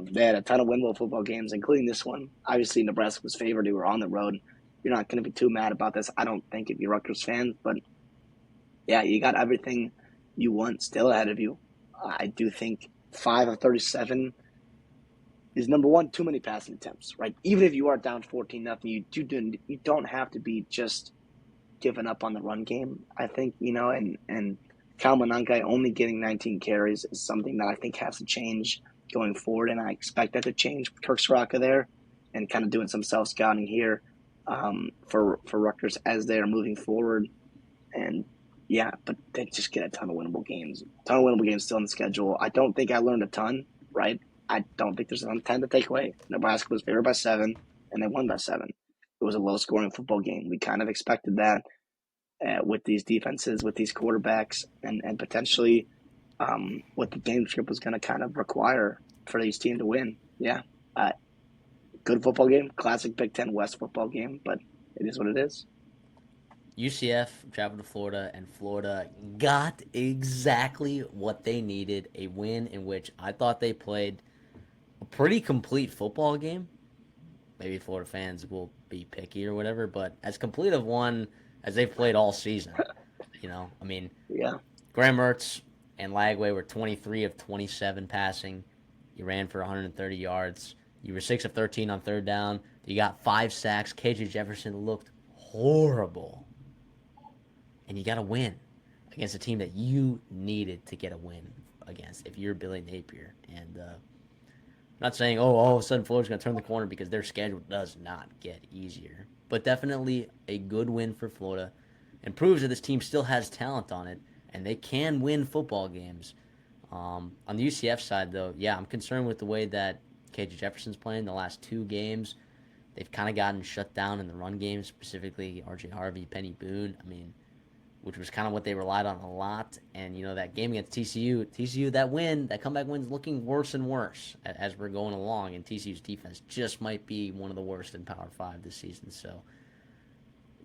they had a ton of winnable football games, including this one. Obviously, Nebraska was favored. They were on the road. You're not going to be too mad about this, I don't think, if you're Rutgers fans. But, yeah, you got everything you want still ahead of you. I do think 5 of 37 is, number one, too many passing attempts, right? Even if you are down 14-0, you don't have to be just giving up on the run game, I think, and Kyle Monangai only getting 19 carries is something that I think has to change going forward, and I expect that to change with Kirk Soraka there and kind of doing some self-scouting here for Rutgers as they are moving forward. And, yeah, but they just get a ton of winnable games. Still on the schedule. I don't think I learned a ton, right? I don't think there's a ton to take away. Nebraska was favored by 7, and they won by 7. It was a low-scoring football game. We kind of expected that with these defenses, with these quarterbacks, and potentially what the game script was going to kind of require for these teams to win. Yeah, good football game, classic Big Ten West football game, but it is what it is. UCF traveled to Florida, and Florida got exactly what they needed, a win in which I thought they played a pretty complete football game. Maybe Florida fans will be picky or whatever, but as complete of one as they've played all season. I mean, Yeah. Graham Mertz and Lagway were 23 of 27 passing. You ran for 130 yards. You were 6 of 13 on third down. You got 5 sacks. KJ Jefferson looked horrible. And you got to win against a team that you needed to get a win against if you're Billy Napier. And I'm not saying, all of a sudden Florida's going to turn the corner, because their schedule does not get easier. But definitely a good win for Florida, and proves that this team still has talent on it, and they can win football games. On the UCF side, though, yeah, I'm concerned with the way that KJ Jefferson's playing the last 2 games. They've kind of gotten shut down in the run game, specifically R.J. Harvey, Penny Boone. I mean, which was kind of what they relied on a lot. And that game against TCU, that win, that comeback win's looking worse and worse as we're going along. And TCU's defense just might be one of the worst in Power Five this season. So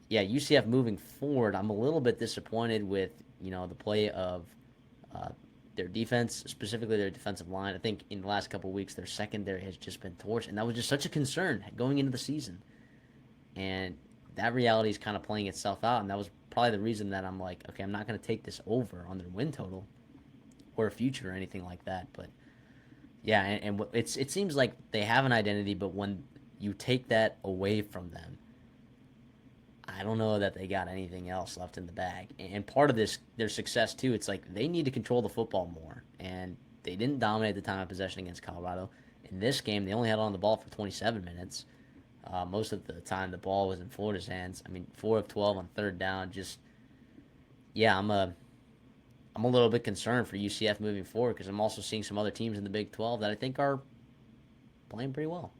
yeah, UCF moving forward, I'm a little bit disappointed with the play of uh, their defense, specifically their defensive line. I think in the last couple of weeks, their secondary has just been torched, and that was just such a concern going into the season. And that reality is kind of playing itself out, and that was probably the reason that I'm like, okay, I'm not going to take this over on their win total or a future or anything like that. But yeah, and it seems like they have an identity, but when you take that away from them, I don't know that they got anything else left in the bag. And part of this, their success too, it's like they need to control the football more. And they didn't dominate the time of possession against Colorado. In this game, they only had on the ball for 27 minutes. Most of the time, the ball was in Florida's hands. I mean, 4 of 12 on third down. Just yeah, I'm a little bit concerned for UCF moving forward because I'm also seeing some other teams in the Big 12 that I think are playing pretty well.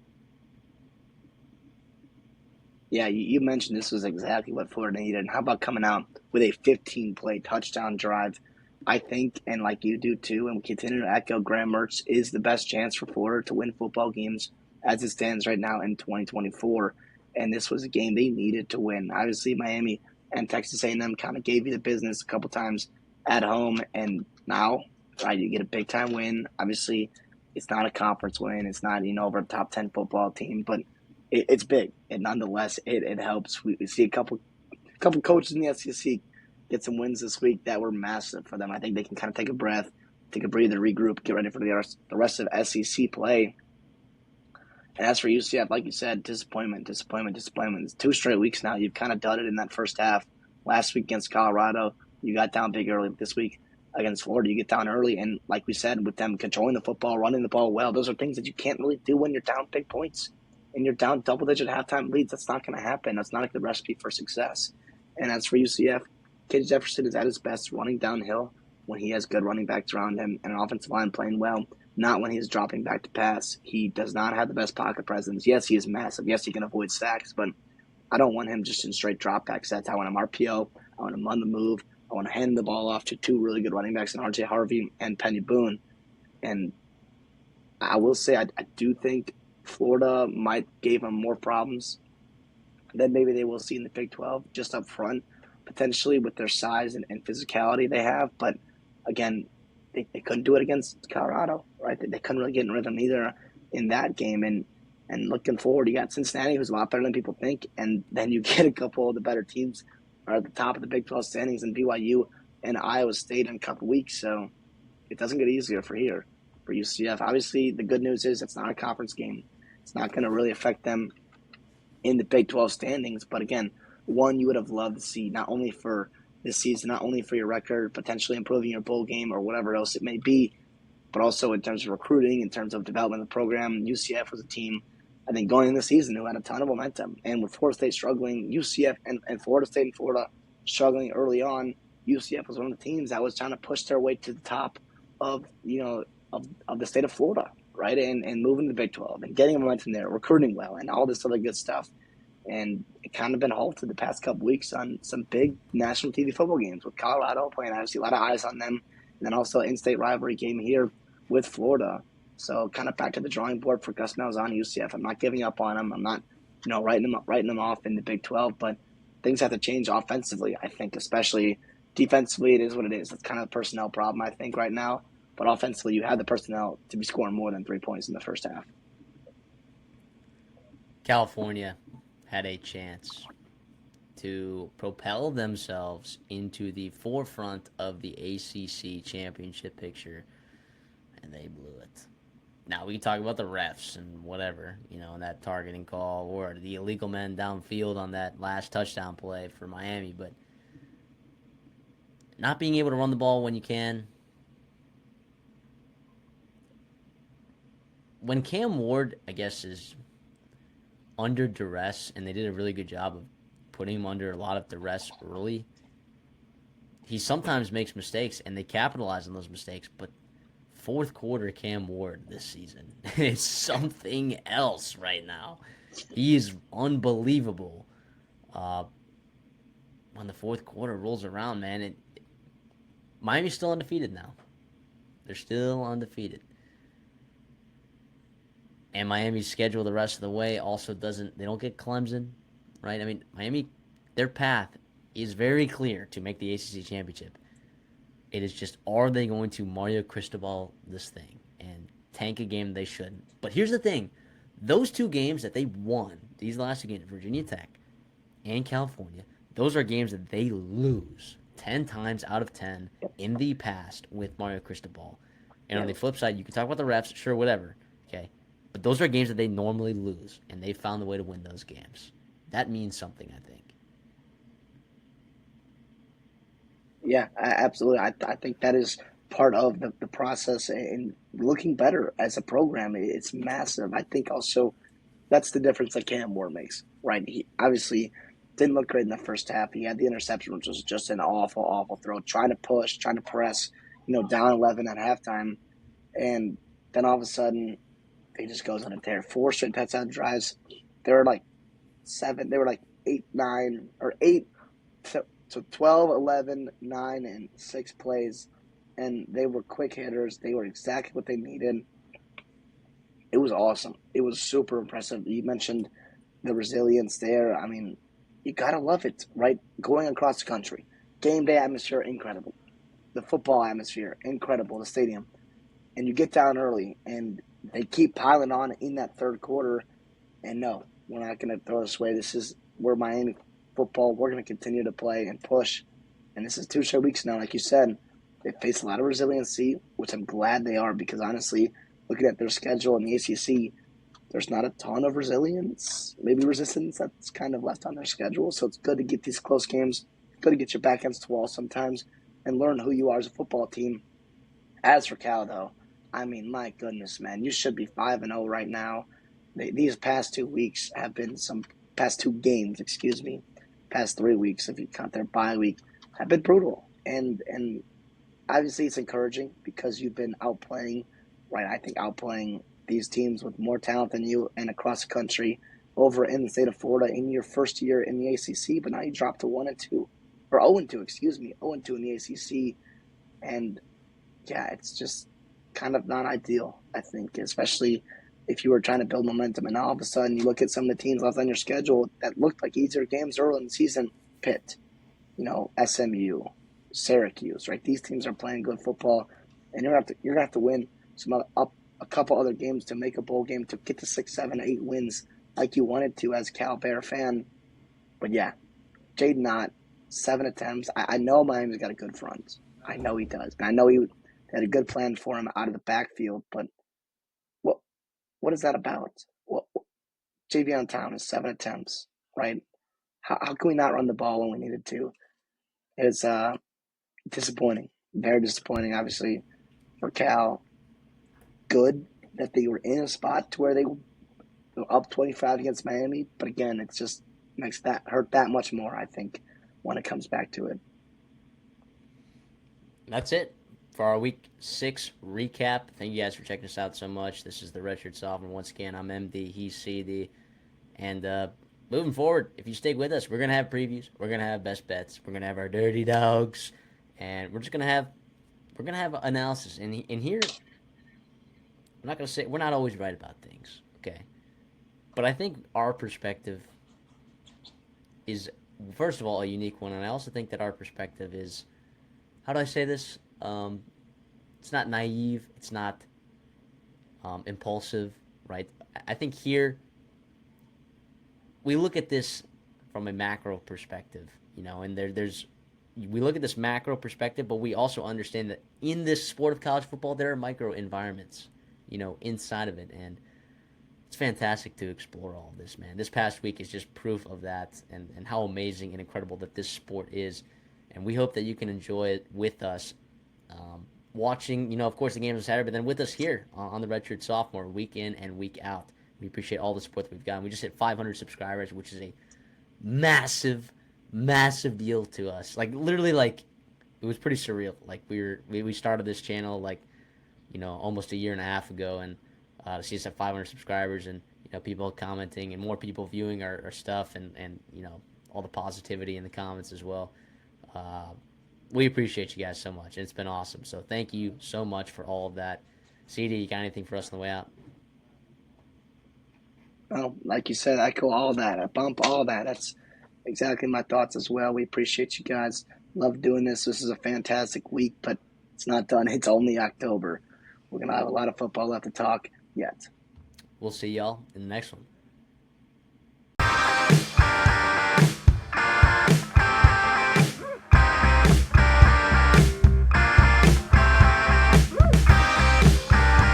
Yeah, you mentioned this was exactly what Florida needed. And how about coming out with a 15-play touchdown drive? I think, and like you do too, and we continue to echo, Graham Mertz is the best chance for Florida to win football games as it stands right now in 2024. And this was a game they needed to win. Obviously, Miami and Texas A&M kind of gave you the business a couple times at home, and now, right, you get a big-time win. Obviously, it's not a conference win. It's not, over a top 10 football team, but it's big, and nonetheless, it helps. We see a couple coaches in the SEC get some wins this week that were massive for them. I think they can kind of take a breath, take a breather, regroup, get ready for the rest of SEC play. And as for UCF, like you said, disappointment. It's 2 straight weeks now. You've kind of done it in that first half. Last week against Colorado, you got down big early. This week against Florida, you get down early. And like we said, with them controlling the football, running the ball well, those are things that you can't really do when you're down big points. And you're down double-digit halftime leads. That's not going to happen. That's not a good recipe for success. And as for UCF, Kid Jefferson is at his best running downhill when he has good running backs around him and an offensive line playing well, not when he's dropping back to pass. He does not have the best pocket presence. Yes, he is massive. Yes, he can avoid sacks, but I don't want him just in straight drop back sets. I want him RPO. I want him on the move. I want to hand the ball off to 2 really good running backs in RJ Harvey and Penny Boone. And I will say I do think Florida might give him more problems than maybe they will see in the Big 12 just up front, potentially with their size and physicality they have. But again, they couldn't do it against Colorado, right? They couldn't really get in rhythm either in that game. And looking forward, you got Cincinnati, who's a lot better than people think, and then you get a couple of the better teams are at the top of the Big 12 standings in BYU and Iowa State in a couple weeks. So it doesn't get easier for UCF. Obviously, the good news is it's not a conference game. It's not going to really affect them in the Big 12 standings. But again, one you would have loved to see, not only for this season, not only for your record, potentially improving your bowl game or whatever else it may be, but also in terms of recruiting, in terms of development of the program. UCF was a team, I think, going into the season who had a ton of momentum. And with Florida State struggling, UCF and Florida State and Florida struggling early on, UCF was one of the teams that was trying to push their way to the top of, of the state of Florida, right? And moving to the Big 12 and getting momentum there, recruiting well, and all this other good stuff. And it kind of been halted the past couple weeks on some big national TV football games with Colorado playing, obviously, a lot of eyes on them. And then also in-state rivalry game here with Florida. So kind of back to the drawing board for Gus Malzahn, UCF. I'm not giving up on them. I'm not, writing them off in the Big 12. But things have to change offensively, I think, especially defensively. It is what it is. It's kind of a personnel problem, I think, right now. But offensively, you have the personnel to be scoring more than 3 points in the first half. California had a chance to propel themselves into the forefront of the ACC championship picture, and they blew it. Now, we can talk about the refs and whatever, and that targeting call or the illegal men downfield on that last touchdown play for Miami, but not being able to run the ball when you can. When Cam Ward, I guess, is under duress, and they did a really good job of putting him under a lot of duress early, he sometimes makes mistakes, and they capitalize on those mistakes, but fourth quarter Cam Ward this season is something else right now. He is unbelievable. when the fourth quarter rolls around, man, Miami's still undefeated now. They're still undefeated. And Miami's schedule the rest of the way also doesn't. They don't get Clemson, right? I mean, Miami, their path is very clear to make the ACC championship. It is just, are they going to Mario Cristobal this thing and tank a game they shouldn't? But here's the thing: those two games that they won, these last two games, Virginia Tech and California, those are games that they lose 10 times out of 10 in the past with Mario Cristobal. And on Yeah, the flip side, you can talk about the refs, sure, whatever, okay? But those are games that they normally lose, and they found a way to win those games. That means something, I think. yeah, absolutely. I think that is part of the process in looking better as a program. It's massive. I think also that's the difference that Cam Moore makes, right? He obviously didn't look great in the first half. He had the interception, which was just an awful, awful throw, trying to push, trying to press, down 11 at halftime. And then all of a sudden, he just goes on a tear. Four straight touchdown drives. They were like they were like 8, 9, or 8, so 12, 11, 9, and 6 plays. And they were quick hitters. They were exactly what they needed. It was awesome. It was super impressive. You mentioned the resilience there. I mean, you gotta love it, right? Going across the country, game day atmosphere, incredible. The football atmosphere, incredible. The stadium, and you get down early, and they keep piling on in that third quarter. And no, we're not gonna throw this away. This is where Miami football. We're gonna continue to play and push. And this is 2 straight weeks now, like you said. They face a lot of resiliency, which I'm glad they are because honestly, looking at their schedule in the ACC, there's not a ton of resilience, maybe resistance that's kind of left on their schedule. So it's good to get these close games, good to get your back against the wall sometimes and learn who you are as a football team. As for Cal, though, I mean, my goodness, man, you should be 5-0 right now. These past 2 weeks have been past 2 games, excuse me, past 3 weeks, if you count their bye week, have been brutal. And obviously it's encouraging because you've been outplaying, right? I think outplaying these teams with more talent than you and across the country over in the state of Florida in your first year in the ACC. But now you dropped to 1-2, or 0-2, excuse me, 0-2 in the ACC, and yeah, it's just kind of not ideal. I think, especially if you were trying to build momentum, and all of a sudden you look at some of the teams left on your schedule that looked like easier games early in the season. Pitt, SMU, Syracuse, right? These teams are playing good football, and you're gonna have to win up a couple other games to make a bowl game to get to 6, 7, 8 wins like you wanted to as a Cal Bear fan. But yeah, Jaden Ott, 7 attempts. I know Miami's got a good front. I know he does. And I know he had a good plan for him out of the backfield. But what what is that about? What Javion Town is 7 attempts, right? How can we not run the ball when we needed to? It's disappointing. Very disappointing, obviously, for Cal. Good that they were in a spot to where they were up 25 against Miami, but again, it just makes that hurt that much more, I think, when it comes back to it. That's it for our week 6 recap. Thank you guys for checking us out so much. This is the Redshirt Sophomore. Once again, I'm MD, he's CD. And moving forward, if you stay with us, we're going to have previews. We're going to have best bets. We're going to have our dirty dogs. And we're going to have analysis. And in here, I'm not going to say, we're not always right about things, okay? But I think our perspective is, first of all, a unique one. And I also think that our perspective is, how do I say this? It's not naive. It's not impulsive, right? I think here we look at this from a macro perspective, and there's we look at this macro perspective, but we also understand that in this sport of college football, there are micro environments, inside of it, and it's fantastic to explore all of this, man. This past week is just proof of that, and how amazing and incredible that this sport is, and we hope that you can enjoy it with us. Watching, of course, the games on Saturday, but then with us here on the Redshirt Sophomore, week in and week out. We appreciate all the support that we've gotten. We just hit 500 subscribers, which is a massive, massive deal to us. Like literally, like it was pretty surreal. Like we started this channel like almost a year and a half ago, and to see us at 500 subscribers and people commenting and more people viewing our stuff, and all the positivity in the comments as well. Uh, we appreciate you guys so much. It's been awesome. So thank you so much for all of that. CD, you got anything for us on the way out? Well, like you said, I echo all that. I bump all that. That's exactly my thoughts as well. We appreciate you guys. Love doing this. This is a fantastic week, but it's not done. It's only October. We're going to have a lot of football left to talk yet. We'll see y'all in the next one.